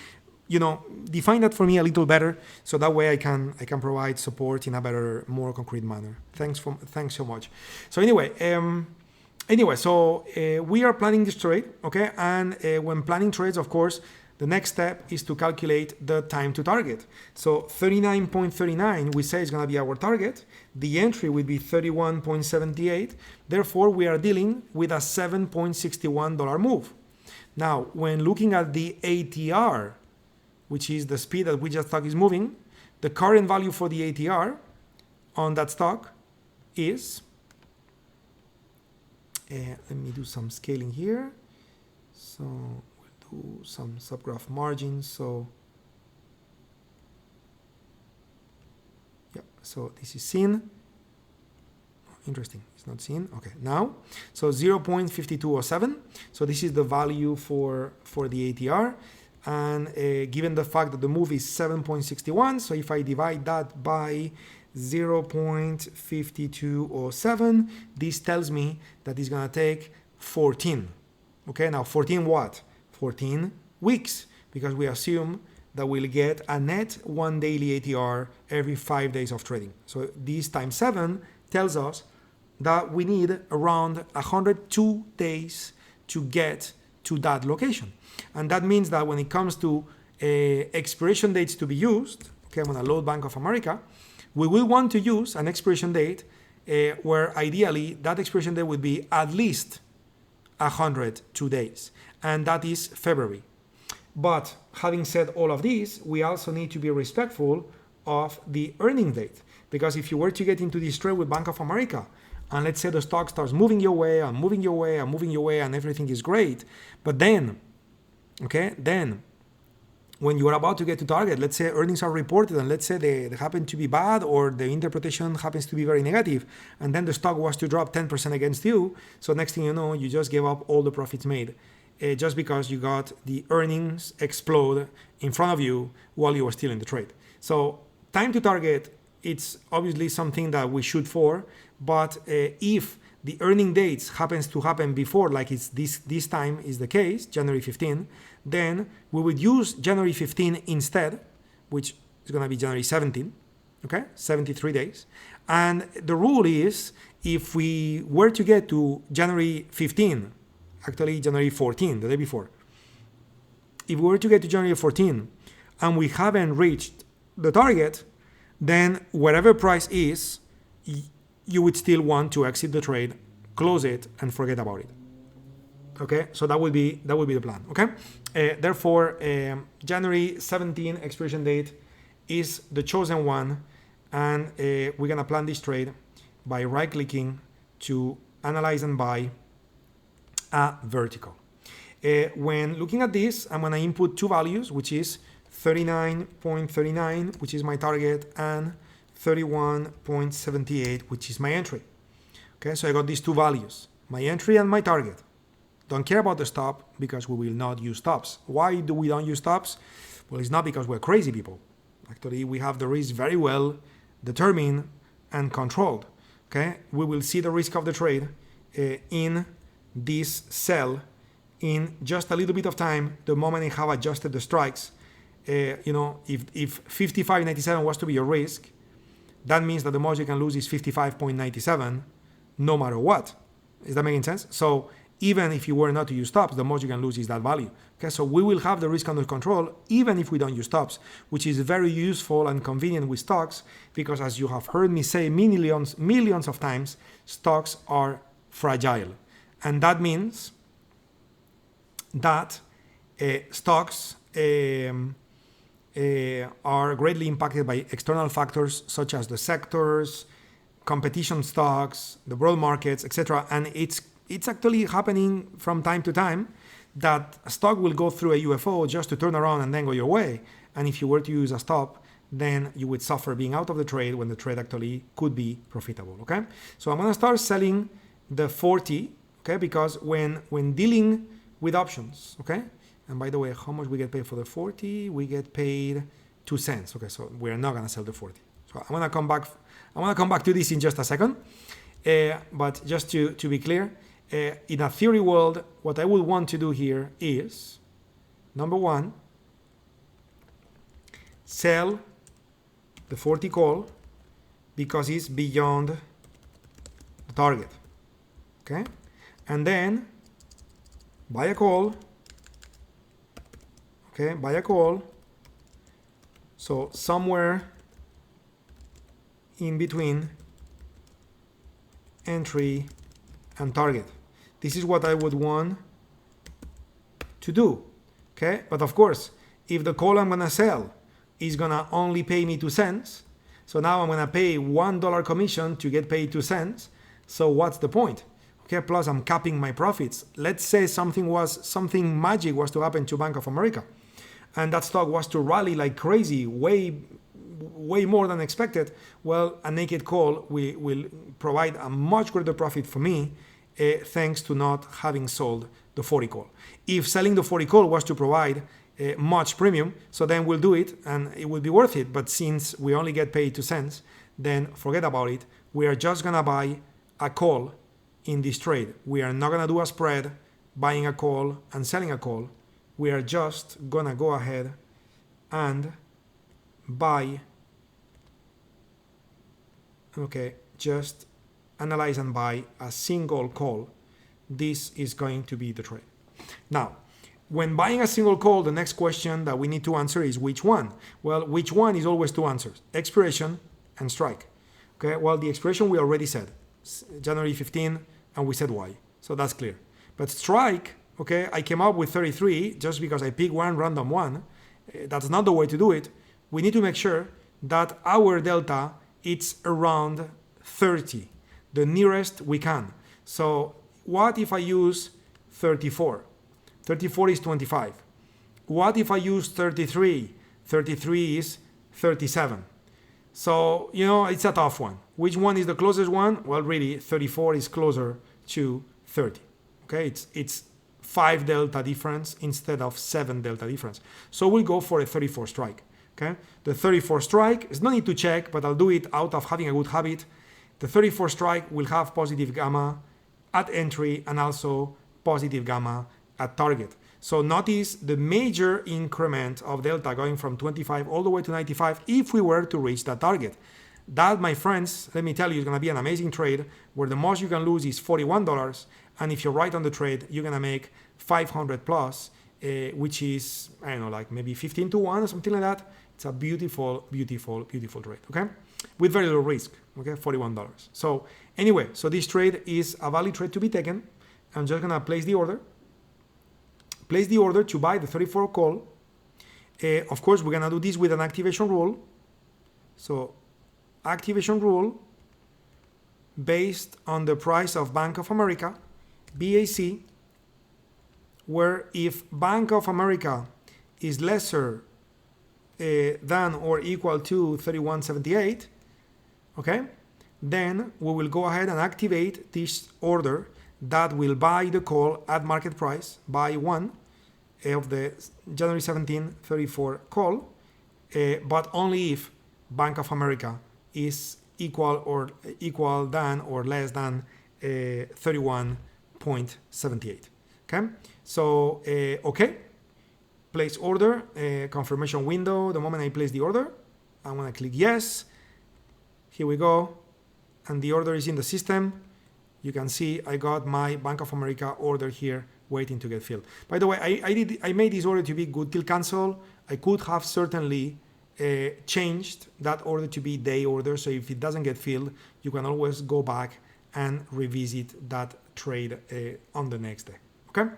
Define that for me a little better, so that way I can provide support in a better, more concrete manner. Thanks so much. So anyway, Anyway, so we are planning this trade, okay? And when planning trades, of course, the next step is to calculate the time to target. So 39.39, we say is going to be our target. The entry will be 31.78. Therefore, we are dealing with a $7.61 move. Now, when looking at the ATR, which is the speed at which that stock is moving, the current value for the ATR on that stock is, let me do some scaling here. So we'll do some subgraph margins. So yeah, so this is seen. Interesting, it's not seen. Okay, now, so 0.5207. So this is the value for the ATR. And given the fact that the move is 7.61, so if I divide that by 0.5207, this tells me that it's going to take 14. Okay, now 14 what? 14 weeks, because we assume that we'll get a net 1 daily ATR every 5 days of trading. So this times 7 tells us that we need around 102 days to get to that location. And that means that when it comes to expiration dates to be used, okay, I'm going to load Bank of America, we will want to use an expiration date where ideally that expiration date would be at least 102 days, and that is February. But having said all of this, we also need to be respectful of the earning date, because if you were to get into this trade with Bank of America, and let's say the stock starts moving your way and moving your way and moving your way and everything is great, but then, okay, then when you are about to get to target, let's say earnings are reported and let's say they happen to be bad or the interpretation happens to be very negative, and then the stock was to drop 10% against you, so next thing you know, you just gave up all the profits made just because you got the earnings explode in front of you while you were still in the trade. So time to target, it's obviously something that we shoot for, but if the earning dates happens to happen before, like it's this time is the case, January 15, then we would use January 15 instead, which is going to be January 17, okay, 73 days. And the rule is, if we were to get to January 15, actually January 14, the day before, if we were to get to January 14 and we haven't reached the target, then whatever price is, you would still want to exit the trade, close it, and forget about it. Okay, so that would be the plan. Okay, therefore, January 17 expiration date is the chosen one, and we're gonna plan this trade by right-clicking to analyze and buy a vertical. When looking at this, I'm gonna input two values, which is 39.39, which is my target, and 31.78, which is my entry. Okay, so I got these two values, my entry and my target. Don't care about the stop because we will not use stops. Why do we don't use stops? Well, it's not because we're crazy people. Actually, we have the risk very well determined and controlled. Okay, we will see the risk of the trade in this sell in just a little bit of time. The moment I have adjusted the strikes, you know, if 55.97 was to be your risk, that means that the most you can lose is 55.97, no matter what. Is that making sense? So even if you were not to use stops, the most you can lose is that value. Okay, so we will have the risk under control even if we don't use stops, which is very useful and convenient with stocks, because as you have heard me say millions of times, stocks are fragile. And that means that stocks are greatly impacted by external factors such as the sectors, competition stocks, the broad markets, etc. And it's actually happening from time to time that a stock will go through a UFO just to turn around and then go your way. And if you were to use a stop, then you would suffer being out of the trade when the trade actually could be profitable. Okay, so I'm going to start selling the 40. Okay, because when dealing with options, okay, and by the way, how much we get paid for the 40? We get paid 2 cents. Okay, so we're not going to sell the 40. So I'm going to come back to this in just a second. But just to be clear, in a theory world, what I would want to do here is, number one, sell the 40 call because it's beyond the target. Okay, and then buy a call. Okay, buy a call. So somewhere in between entry and target. This is what I would want to do. Okay, but of course, if the call I'm gonna sell is gonna only pay me 2 cents, so now I'm gonna pay $1 commission to get paid 2 cents. So what's the point? Okay, plus I'm capping my profits. Let's say something magic was to happen to Bank of America, and that stock was to rally like crazy, way more than expected. Well, a naked call will provide a much greater profit for me, thanks to not having sold the 40 call. If selling the 40 call was to provide much premium, so then we'll do it and it will be worth it. But since we only get paid 2 cents, then forget about it. We are just gonna buy a call in this trade. We are not gonna do a spread, buying a call and selling a call. We are just gonna go ahead and buy, okay, just analyze and buy a single call. This is going to be the trade. Now, when buying a single call, the next question that we need to answer is which one? Well, which one is always 2 answers, expiration and strike. Okay, well, the expiration we already said, January 15, and we said why. So that's clear. But strike, okay, I came up with 33 just because I picked one random one. That's not the way to do it. We need to make sure that our delta it's around 30, the nearest we can. So what if I use 34? 34 is 25. What if I use 33? 33 is 37. So, you know, it's a tough one. Which one is the closest one? Well, really, 34 is closer to 30. Okay, it's 5 delta difference instead of 7 delta difference. So we'll go for a 34 strike. Okay, the 34 strike is no need to check, but I'll do it out of having a good habit. The 34 strike will have positive gamma at entry and also positive gamma at target. So notice the major increment of delta going from 25 all the way to 95 if we were to reach that target. That, my friends, let me tell you, is going to be an amazing trade where the most you can lose is $41. And if you're right on the trade, you're going to make 500 plus, which is, I don't know, like maybe 15 to 1 or something like that. It's a beautiful, beautiful, beautiful trade, okay? With very low risk, okay? $41. So anyway, so this trade is a valid trade to be taken. I'm just going to place the order. Place the order to buy the 34 call. Of course, we're going to do this with an activation rule. So activation rule based on the price of Bank of America, BAC, where if Bank of America is lesser than or equal to 31.78, okay, then we will go ahead and activate this order that will buy the call at market price, buy one of the January 17, 34 call, but only if Bank of America is equal than or less than 31.78. Okay, so okay, place order, confirmation window. The moment I place the order, I'm gonna click yes. Here we go, and the order is in the system. You can see I got my Bank of America order here waiting to get filled. By the way, I made this order to be good till cancel. I could have certainly changed that order to be day order. So if it doesn't get filled, you can always go back and revisit that trade on the next day. Okay,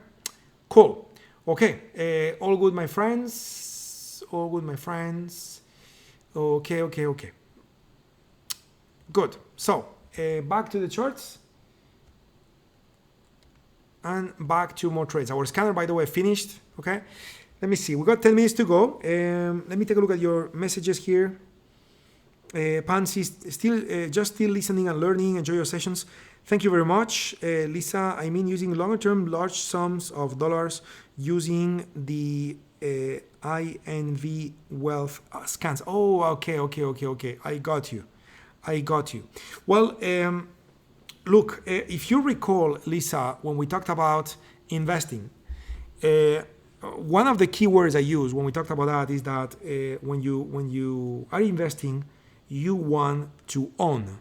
cool. Okay, all good, my friends. All good, my friends. Okay. Good. So back to the charts. And back to more trades. Our scanner, by the way, finished. Okay, let me see. We got 10 minutes to go. Let me take a look at your messages here. Pansy, still listening and learning. Enjoy your sessions. Thank you very much, Lisa. I mean, using longer-term large sums of dollars using the INV wealth scans. Oh, okay. I got you. Well. Look, if you recall, Lisa, when we talked about investing, one of the key words I use when we talked about that is that when you are investing, you want to own.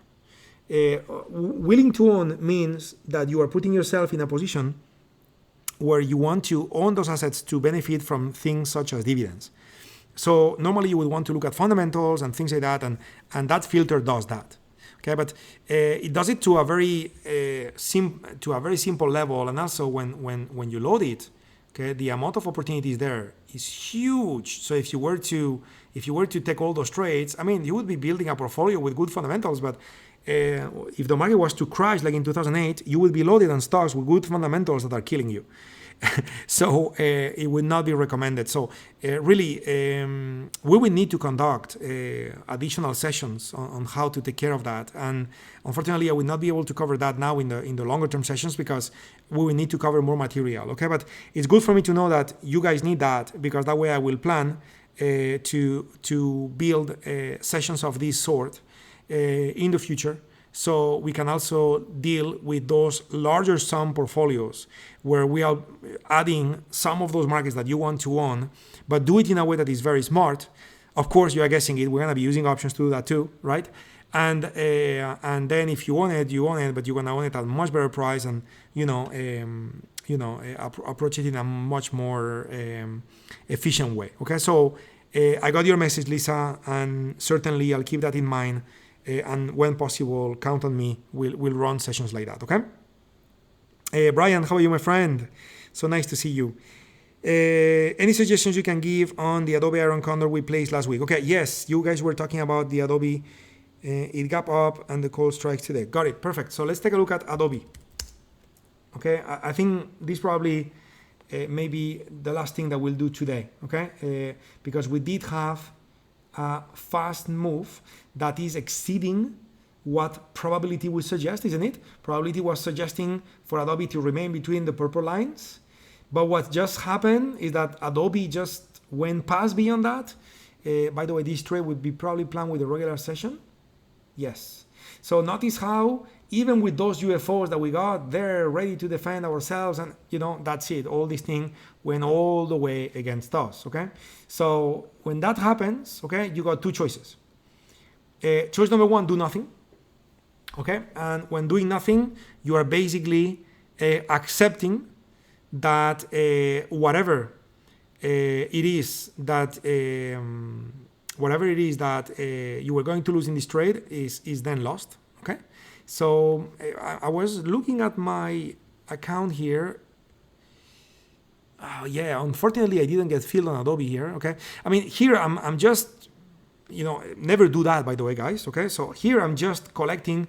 Willing to own means that you are putting yourself in a position where you want to own those assets to benefit from things such as dividends. So normally you would want to look at fundamentals and things like that, and that filter does that. Okay, but it does it to a very simple level, and also when you load it, okay, the amount of opportunities there is huge. So if you were to take all those trades, I mean, you would be building a portfolio with good fundamentals, but if the market was to crash like in 2008, you would be loaded on stocks with good fundamentals that are killing you. So it would not be recommended. So really, we will need to conduct additional sessions on how to take care of that. And unfortunately, I will not be able to cover that now in the longer term sessions because we will need to cover more material. Okay, but it's good for me to know that you guys need that, because that way I will plan to build sessions of this sort in the future, so we can also deal with those larger sum portfolios where we are adding some of those markets that you want to own, but do it in a way that is very smart. Of course, you are guessing it. We're going to be using options to do that too, right? And then if you own it, you own it, but you're going to own it at a much better price, and approach it in a much more efficient way. Okay, so I got your message, Lisa, and certainly I'll keep that in mind. And when possible, count on me. We'll run sessions like that, okay? Brian, how are you, my friend? So nice to see you. Any suggestions you can give on the Adobe Iron Condor we placed last week? Okay, yes, you guys were talking about the Adobe. It gap up and the call strikes today. Got it, perfect. So let's take a look at Adobe. Okay, I think this probably may be the last thing that we'll do today, okay? Because we did have a fast move that is exceeding what probability would suggest, isn't it? Probability was suggesting for Adobe to remain between the purple lines, but what just happened is that Adobe just went past beyond that. By the way, this trade would be probably planned with a regular session. Yes. So notice how even with those UFOs that we got, they're ready to defend ourselves, and that's it. All this thing went all the way against us, okay? So when that happens, okay, you got two choices. Choice number one, do nothing, okay? And when doing nothing, you are basically accepting that whatever it is that you were going to lose in this trade is then lost, okay? So I was looking at my account here. Yeah, unfortunately I didn't get filled on Adobe here, okay? I mean, here I'm just, never do that, by the way, guys, okay? So here I'm just collecting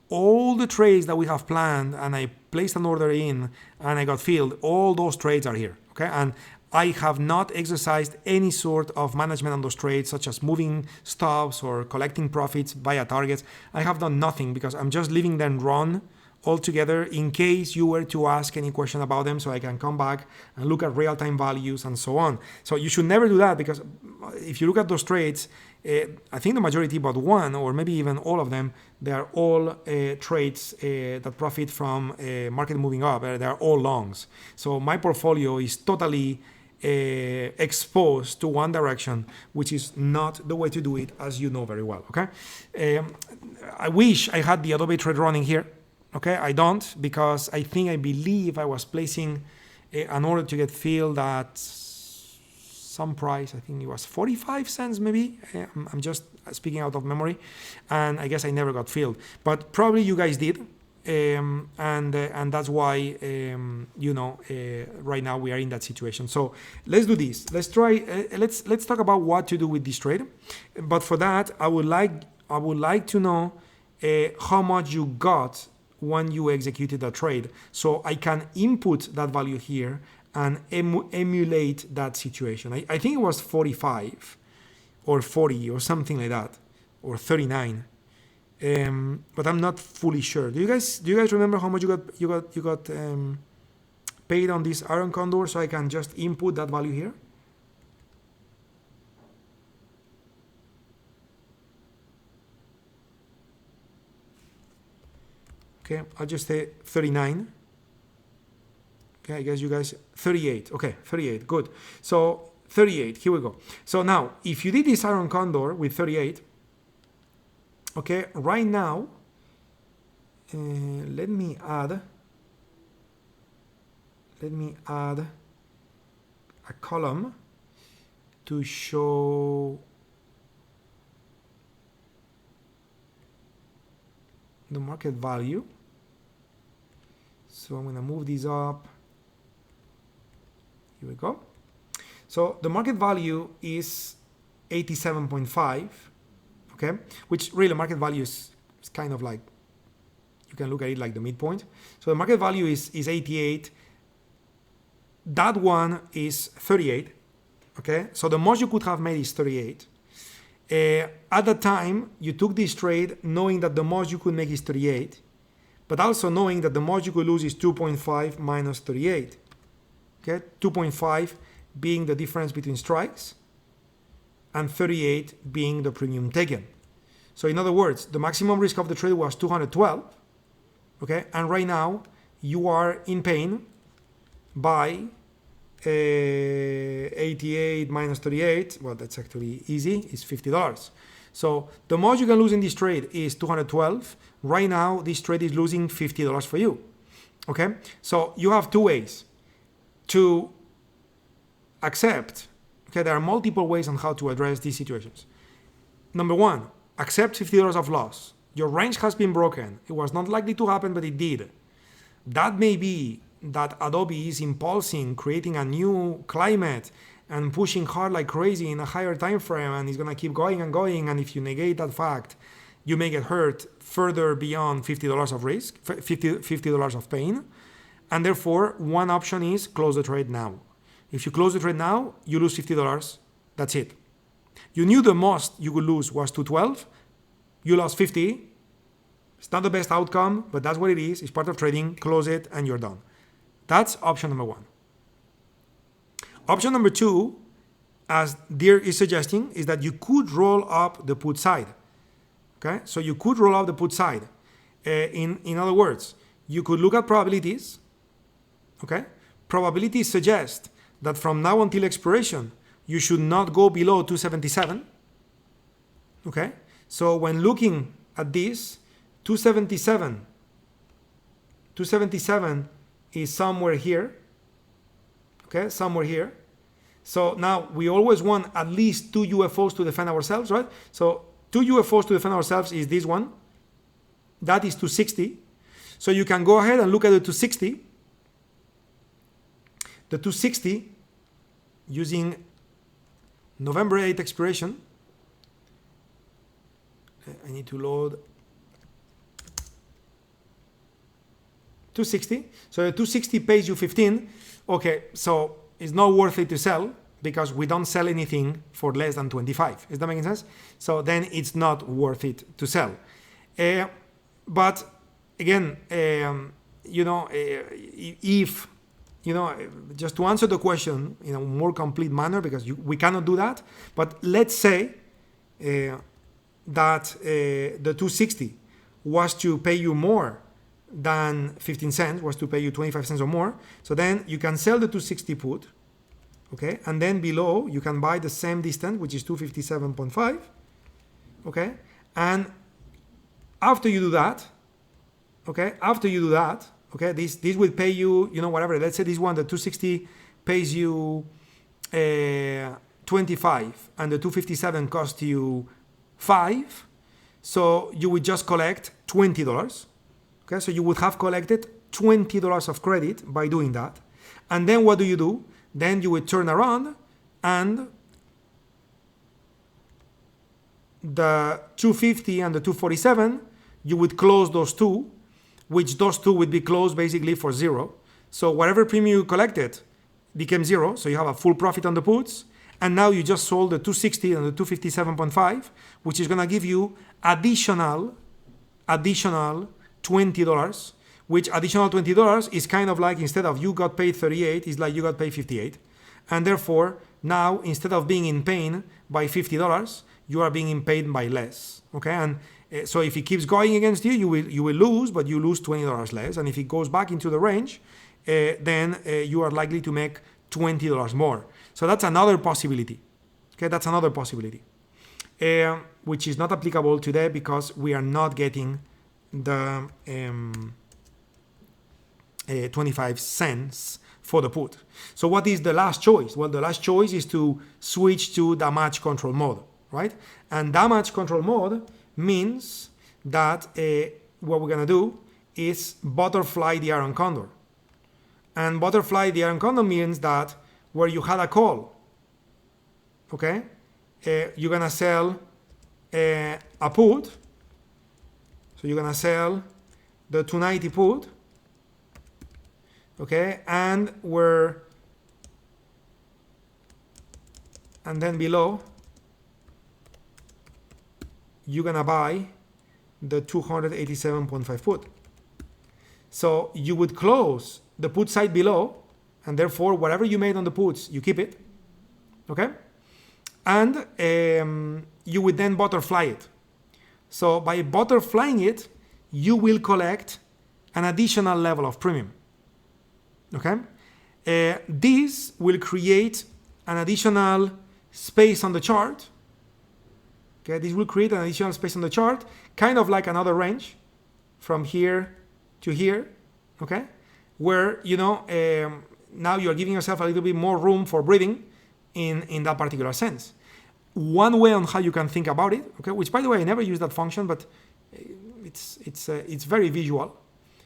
all the trades that we have planned, and I placed an order in and I got filled. All those trades are here, okay? And I have not exercised any sort of management on those trades, such as moving stops or collecting profits via targets. I have done nothing because I'm just leaving them run altogether in case you were to ask any question about them, so I can come back and look at real-time values and so on. So you should never do that, because if you look at those trades, I think the majority but one, or maybe even all of them, they are all trades that profit from market moving up. They are all longs. So my portfolio is totally exposed to one direction, which is not the way to do it, as you know very well, okay? I wish I had the Adobe trade running here, okay? I don't, because I believe I was placing an order to get filled at some price. I think it was 45 cents maybe. I'm just speaking out of memory, and I guess I never got filled, but probably you guys did. And that's why right now we are in that situation. So let's do this. Let's try. Let's talk about what to do with this trade. But for that, I would like to know how much you got when you executed that trade, so I can input that value here and emulate that situation. I think it was 45 or 40 or something like that, or 39. But I'm not fully sure. Do you guys remember how much you got paid on this Iron Condor, so I can just input that value here? Okay, I'll just say 39. Okay, I guess you guys 38. Okay, 38. Good. So 38. Here we go. So now, if you did this Iron Condor with 38. Okay, right now, let me add a column to show the market value. So I'm going to move these up. Here we go. So the market value is 87.5, okay? Which really market value is kind of like, you can look at it like the midpoint. So the market value is 88. That one is 38, okay? So the most you could have made is 38. At the time, you took this trade knowing that the most you could make is 38, but also knowing that the most you could lose is 2.5 minus 38, okay? 2.5 being the difference between strikes and 38 being the premium taken. So in other words, the maximum risk of the trade was 212, okay? And right now you are in pain by 88 minus 38. Well, that's actually easy. It's $50. So the most you can lose in this trade is 212. Right now, this trade is losing $50 for you. Okay? So you have two ways to accept. Okay, there are multiple ways on how to address these situations. Number one, accept $50 of loss. Your range has been broken. It was not likely to happen, but it did. That may be that Adobe is impulsing, creating a new climate and pushing hard like crazy in a higher time frame, and it's going to keep going and going. And if you negate that fact, you may get hurt further beyond $50 of risk, $50 of pain. And therefore, one option is close the trade now. If you close the trade now, you lose $50. That's it. You knew the most you could lose was 212. You lost 50. It's not the best outcome, but that's what it is. It's part of trading. Close it and you're done. That's option number one. Option number two, as Deer is suggesting, is that you could roll up the put side. Okay, so you could roll up the put side. In other words, you could look at probabilities. Okay, probabilities suggest that from now until expiration, you should not go below 277. Okay, so when looking at this, 277 is somewhere here. Okay, somewhere here. So now we always want at least two UFOs to defend ourselves, right? So two UFOs to defend ourselves is this one. That is 260. So you can go ahead and look at the 260. The 260 using November 8th expiration. I need to load 260. So the 260 pays you 15. Okay, so it's not worth it to sell because we don't sell anything for less than 25. Is that making sense? So then it's not worth it to sell. But again, if just to answer the question in a more complete manner, because we cannot do that. But let's say that the 260 was to pay you more than 15 cents, was to pay you 25 cents or more. So then you can sell the 260 put, okay? And then below you can buy the same distance, which is 257.5, okay? And after you do that, okay, this will pay you, whatever. Let's say this one, the 260 pays you 25 and the 257 costs you 5. So you would just collect $20. Okay, so you would have collected $20 of credit by doing that. And then what do? Then you would turn around and the 250 and the 247, you would close those two, which those two would be closed basically for zero. So whatever premium you collected became zero. So you have a full profit on the puts. And now you just sold the 260 and the 257.5, which is going to give you additional $20, which additional $20 is kind of like, instead of you got paid 38, it's like you got paid 58. And therefore, now instead of being in pain by $50, you are being in pain by less. Okay, and so if it keeps going against you, you will lose, but you lose $20 less. And if it goes back into the range, then you are likely to make $20 more. So that's another possibility. Okay, that's another possibility, which is not applicable today because we are not getting the 25 cents for the put. So what is the last choice? Well, the last choice is to switch to damage control mode, right? And damage control mode means that what we're gonna do is butterfly the iron condor. And butterfly the iron condor means that where you had a call, okay, you're gonna sell a put. So you're gonna sell the 290 put, okay, and then below you're gonna buy the 287.5 put. So you would close the put side below, and therefore whatever you made on the puts, you keep it, okay? And you would then butterfly it. So by butterflying it, you will collect an additional level of premium, okay? This will create an additional space on the chart. Okay, this will create an additional space on the chart, kind of like another range from here to here, okay? Where, you know, now you're giving yourself a little bit more room for breathing in that particular sense. One way on how you can think about it, okay, which by the way, I never use that function, but it's very visual.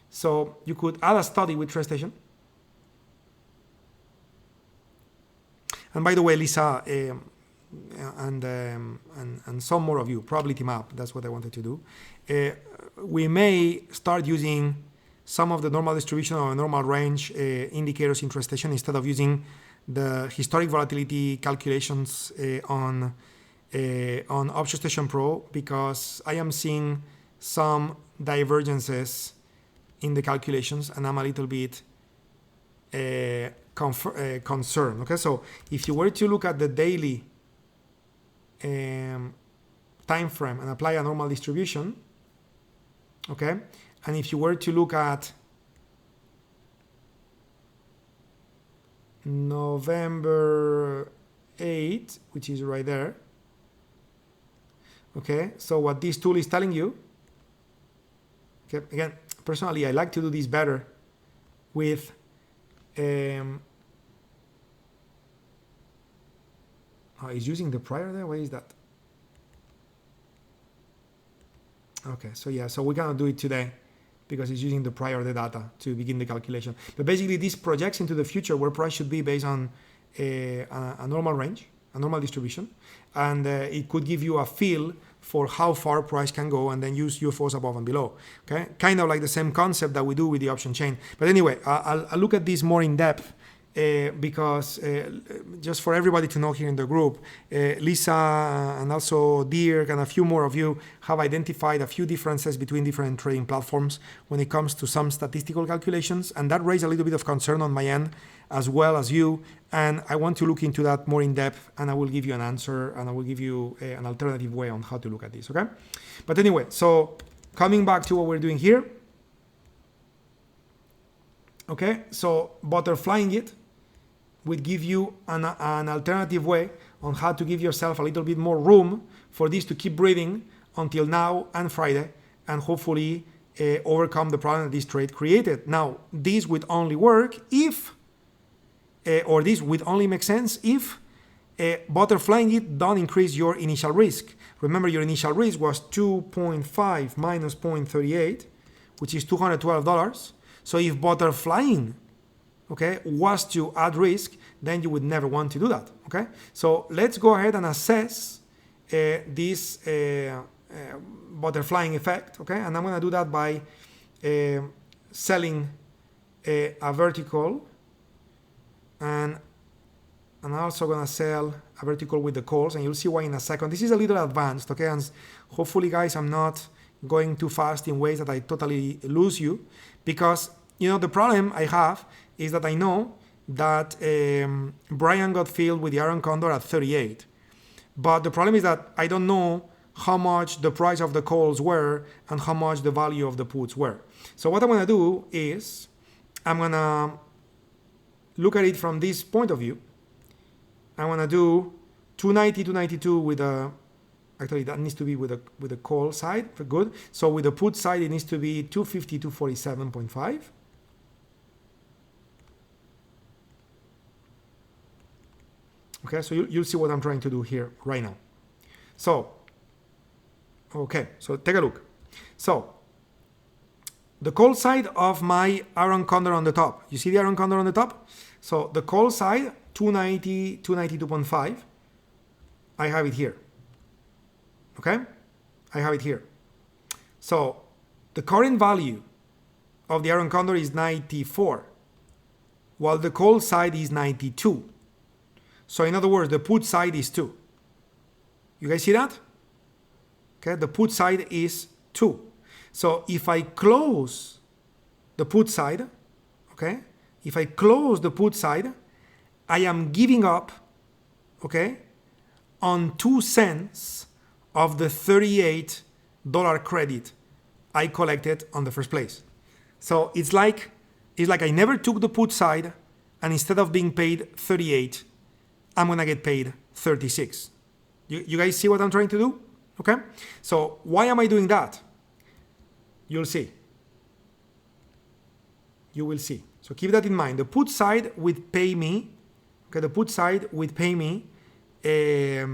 So you could add a study with TradeStation. And by the way, Lisa, and some more of you, probability map, that's what I wanted to do. We may start using some of the normal distribution or normal range indicators in TradeStation instead of using the historic volatility calculations on OptionStation Pro, because I am seeing some divergences in the calculations and I'm a little bit concerned. Okay, so if you were to look at the daily time frame and apply a normal distribution, okay, and if you were to look at November 8, which is right there, okay, so what this tool is telling you, okay, again, personally I like to do this better with it's using the prior there. What is that? Okay, so yeah, so we're gonna do it today because it's using the prior data to begin the calculation. But basically this projects into the future where price should be based on a normal range, a normal distribution, and it could give you a feel for how far price can go, and then use UFOs above and below. Okay, kind of like the same concept that we do with the option chain. But anyway, I'll look at this more in depth because just for everybody to know here in the group, Lisa and also Dirk and a few more of you have identified a few differences between different trading platforms when it comes to some statistical calculations, and that raised a little bit of concern on my end as well as you, and I want to look into that more in depth, and I will give you an answer, and I will give you an alternative way on how to look at this, okay? But anyway, so coming back to what we're doing here, okay, so butterflying it would give you an alternative way on how to give yourself a little bit more room for this to keep breathing until now and Friday, and hopefully overcome the problem that this trade created. Now, this would only work if, or this would only make sense if butterflying it don't increase your initial risk. Remember, your initial risk was 2.5 minus 0.38, which is $212. So if butterflying, okay, was to add risk, then you would never want to do that, okay? So let's go ahead and assess this butterflying effect, okay? And I'm gonna do that by selling a vertical, and I'm also gonna sell a vertical with the calls, and you'll see why in a second. This is a little advanced, okay? And hopefully, guys, I'm not going too fast in ways that I totally lose you, because, you know, the problem I have is that I know that Brian got filled with the Iron Condor at 38. But the problem is that I don't know how much the price of the calls were and how much the value of the puts were. So what I'm going to do is I'm going to look at it from this point of view. I'm going to do 290, 292 with a Actually, that needs to be with the call side. Good. So with the put side, it needs to be 250-247.5. Okay, so you'll see what I'm trying to do here right now. So, okay, so take a look. So, the call side of my iron condor on the top. You see the iron condor on the top? So the call side, 290, 292.5. I have it here. Okay? I have it here. So the current value of the iron condor is 94, while the call side is 92. So in other words, the put side is 2. You guys see that? Okay, the put side is 2. So if I close the put side, okay, if I close the put side, I am giving up, okay, on 2 cents of the $38 credit I collected on the first place. So it's like I never took the put side, and instead of being paid 38, I'm gonna get paid 36. You guys see what I'm trying to do? Okay? So why am I doing that? You'll see. You will see. So keep that in mind. The put side would pay me, okay, the put side would pay me, I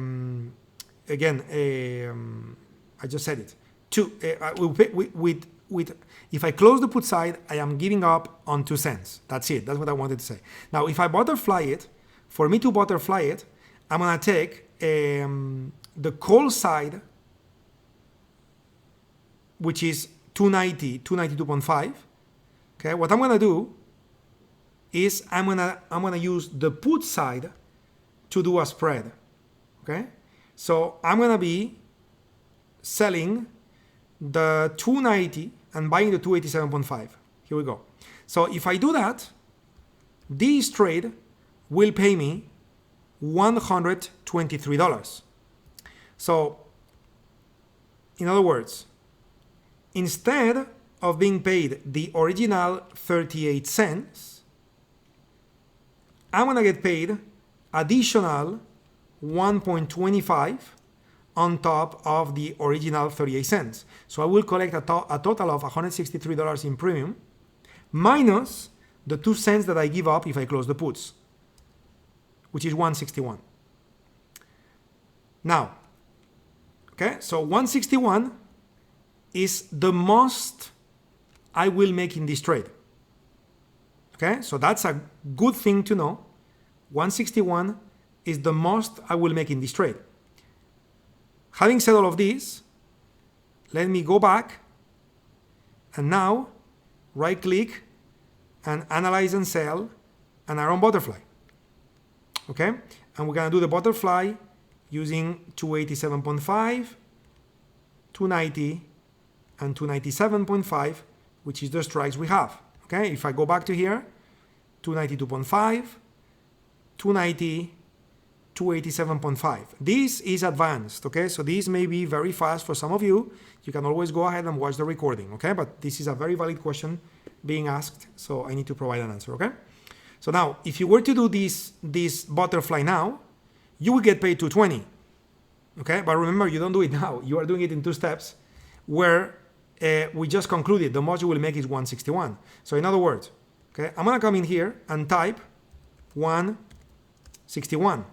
just said it. If I close the put side, I am giving up on 2 cents. That's it. That's what I wanted to say. Now, if I butterfly it, for me to butterfly it, I'm going to take the call side, which is 290, 292.5. Okay, what I'm going to do is I'm gonna use the put side to do a spread. Okay, so I'm gonna be selling the 290 and buying the 287.5. Here we go. So if I do that, this trade will pay me $123. So in other words, instead of being paid the original 38 cents, I'm gonna get paid additional 1.25 on top of the original 38 cents. So I will collect a total of $163 in premium, minus the 2 cents that I give up if I close the puts, which is 161. Now, okay, so 161 is the most I will make in this trade. Okay, so that's a good thing to know. 161 is the most I will make in this trade. Having said all of this, let me go back and now right click and analyze and sell an iron butterfly. Okay, and we're gonna do the butterfly using 287.5, 290, and 297.5, which is the strikes we have. Okay, if I go back to here, 292.5, 290, 287.5. This is advanced, okay? So this may be very fast for some of you. You can always go ahead and watch the recording, okay? But this is a very valid question being asked, so I need to provide an answer, okay? So now, if you were to do this butterfly now, you will get paid 220, okay? But remember, you don't do it now. You are doing it in 2 steps, where we just concluded the most you will make is 161. So in other words, okay, I'm gonna come in here and type 161.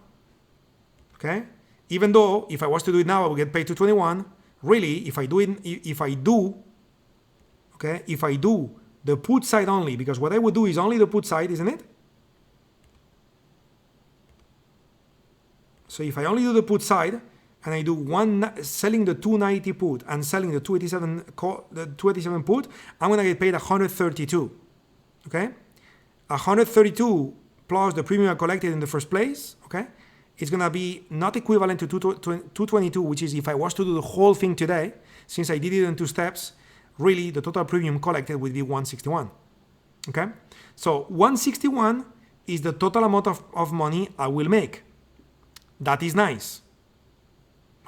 Okay, even though if I was to do it now, I would get paid 221. Really, if I do the put side only, because what I would do is only the put side, isn't it? So if I only do the put side, and I do selling the 290 put and selling the 287 put, I'm gonna get paid 132. Okay, 132 plus the premium I collected in the first place. Okay, it's gonna be not equivalent to 222, which is if I was to do the whole thing today, since I did it in 2 steps. Really, the total premium collected would be 161. Okay, so 161 is the total amount of money I will make. That is nice.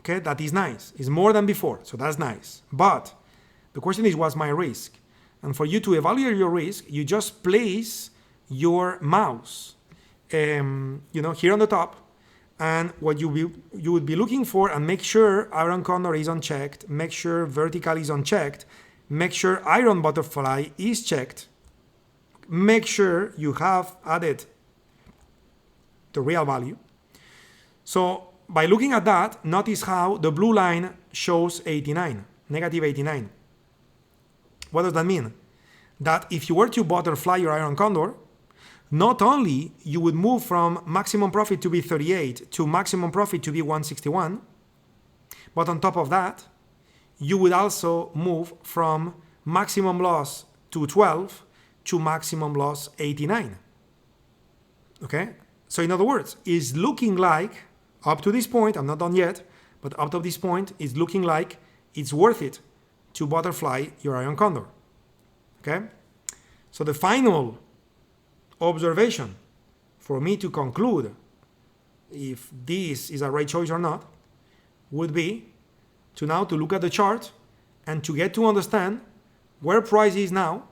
Okay, that is nice. It's more than before, so that's nice. But the question is, what's my risk? And for you to evaluate your risk, you just place your mouse, here on the top, And what you would be looking for, and make sure iron condor is unchecked, make sure vertical is unchecked, make sure iron butterfly is checked, make sure you have added the real value. So by looking at that, notice how the blue line shows 89, negative 89. What does that mean? That if you were to butterfly your iron condor, not only you would move from maximum profit to be 38 to maximum profit to be 161, but on top of that, you would also move from maximum loss to 12 to maximum loss 89. Okay? So in other words, it's looking like, up to this point, I'm not done yet, but up to this point, it's looking like it's worth it to butterfly your iron condor. Okay? So the final observation for me to conclude if this is a right choice or not would be to now to look at the chart and to get to understand where price is now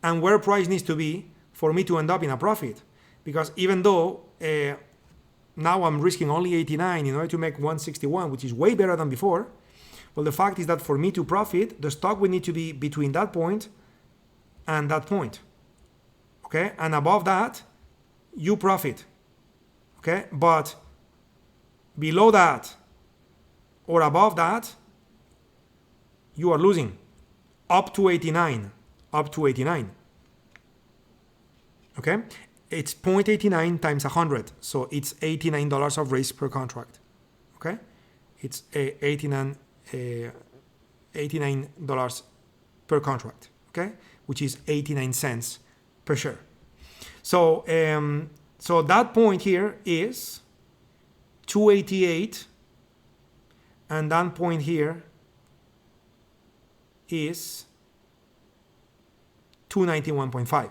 and where price needs to be for me to end up in a profit. Because even though now I'm risking only 89 in order to make 161, which is way better than before, well, the fact is that for me to profit, the stock would need to be between that point and that point. Okay, and above that, you profit. Okay, but below that or above that, you are losing up to 89. Up to 89. Okay, it's 0.89 times 100, so it's $89 of risk per contract. Okay, it's $89 per contract. Okay, which is 89 cents per share. So so that point here is 288, and that point here is 291.5.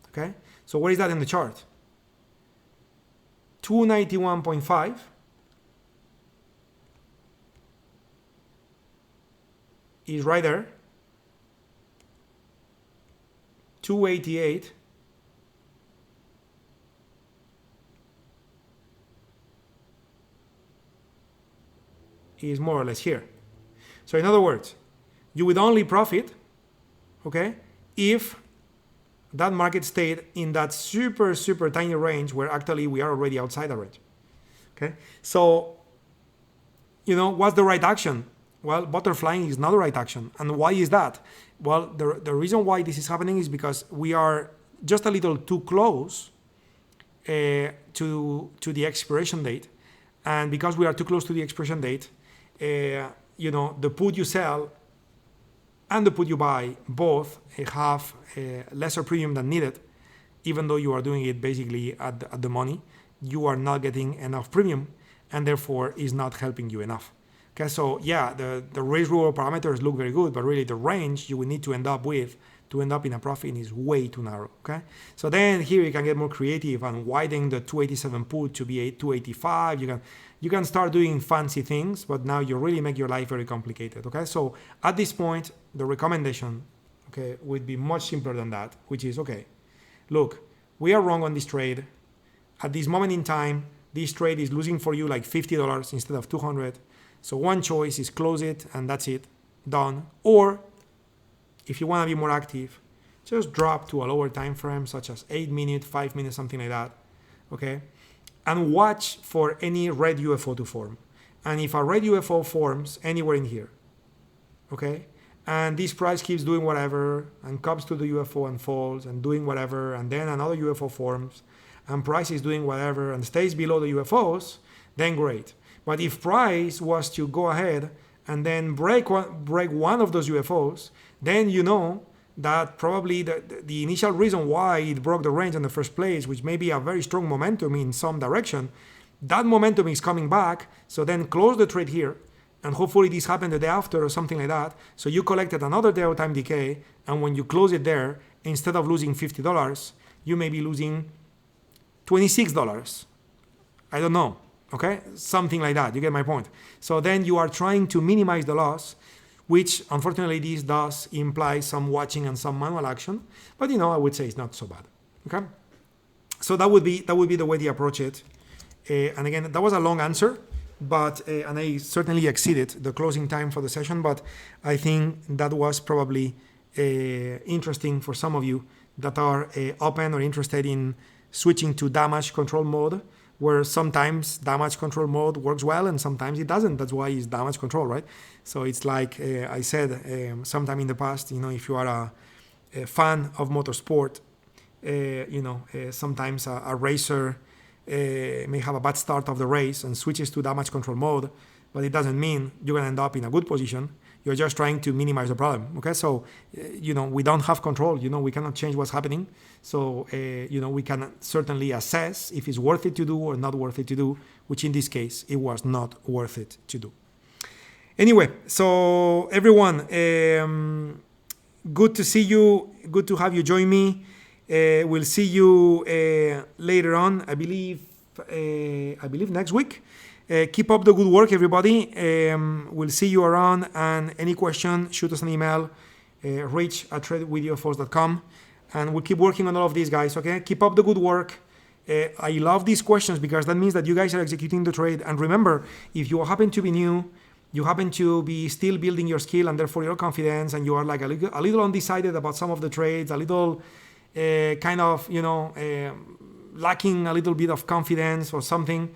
Okay, so what is that in the chart? 291.5 is right there. 288 is more or less here. So in other words, you would only profit, okay, if that market stayed in that super tiny range where actually we are already outside the range. Okay, so you know what's the right action? Well, butterflying is not the right action. And why is that? Well, the reason why this is happening is because we are just a little too close to the expiration date. And because we are too close to the expiration date, you know, the put you sell and the put you buy both have a lesser premium than needed. Even though you are doing it basically at the money, you are not getting enough premium, and therefore is not helping you enough. Okay, so yeah, the risk reward parameters look very good, but really the range you will need to end up with to end up in a profit is way too narrow. Okay, so then here you can get more creative and widen the 287 put to be 285. You can start doing fancy things, but now you really make your life very complicated. Okay, so at this point, the recommendation, okay, would be much simpler than that, which is, okay, look, we are wrong on this trade. At this moment in time, this trade is losing for you like $50 instead of 200. So one choice is close it and that's it, done. Or if you want to be more active, just drop to a lower time frame, such as 8 minutes, 5 minutes, something like that. Okay, and watch for any red UFO to form. And if a red UFO forms anywhere in here, okay, and this price keeps doing whatever and comes to the UFO and falls and doing whatever, and then another UFO forms and price is doing whatever and stays below the UFOs, then great. But if price was to go ahead and then break one of those UFOs, then you know that probably the initial reason why it broke the range in the first place, which may be a very strong momentum in some direction, that momentum is coming back. So then close the trade here, and hopefully this happened the day after or something like that. So you collected another day of time decay, and when you close it there, instead of losing $50, you may be losing $26. I don't know. Okay, something like that. You get my point. So then you are trying to minimize the loss, which unfortunately this does imply some watching and some manual action. But you know, I would say it's not so bad. Okay, so that would be the way to approach it. And again, that was a long answer, but and I certainly exceeded the closing time for the session, but I think that was probably interesting for some of you that are open or interested in switching to damage control mode, where sometimes damage control mode works well and sometimes it doesn't. That's why it's damage control, right? So it's like I said sometime in the past, if you are a fan of motorsport, sometimes a racer may have a bad start of the race and switches to damage control mode, but it doesn't mean you're going to end up in a good position. You're just trying to minimize the problem. Okay, so we don't have control. We cannot change what's happening. So we can certainly assess if it's worth it to do or not worth it to do, which in this case it was not worth it to do. Anyway, so everyone, good to see you. Good to have you join me. We'll see you later on. I believe next week. Keep up the good work, everybody. We'll see you around. And any question, shoot us an email, reach@tradewithufos.com, and we'll keep working on all of these, guys. Okay, keep up the good work. I love these questions because that means that you guys are executing the trade. And remember, if you happen to be new, you happen to be still building your skill and therefore your confidence, and you are like a little undecided about some of the trades, a little lacking a little bit of confidence or something.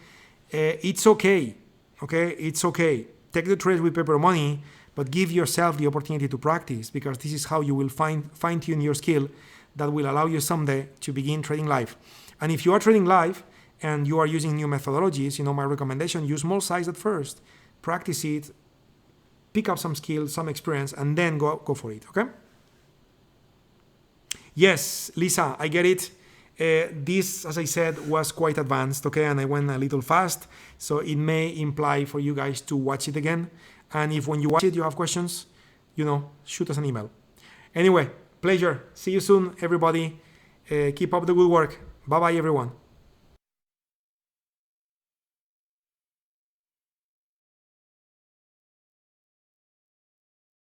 It's okay. It's okay. Take the trades with paper money, but give yourself the opportunity to practice, because this is how you will fine-tune your skill that will allow you someday to begin trading live. And if you are trading live and you are using new methodologies, my recommendation, use small size at first. Practice it, pick up some skills, some experience, and then go for it, okay? Yes, Lisa, I get it. This, as I said, was quite advanced, okay, and I went a little fast, so it may imply for you guys to watch it again. And if when you watch it you have questions, shoot us an email. Anyway, pleasure. See you soon, everybody. Keep up the good work. Bye-bye, everyone.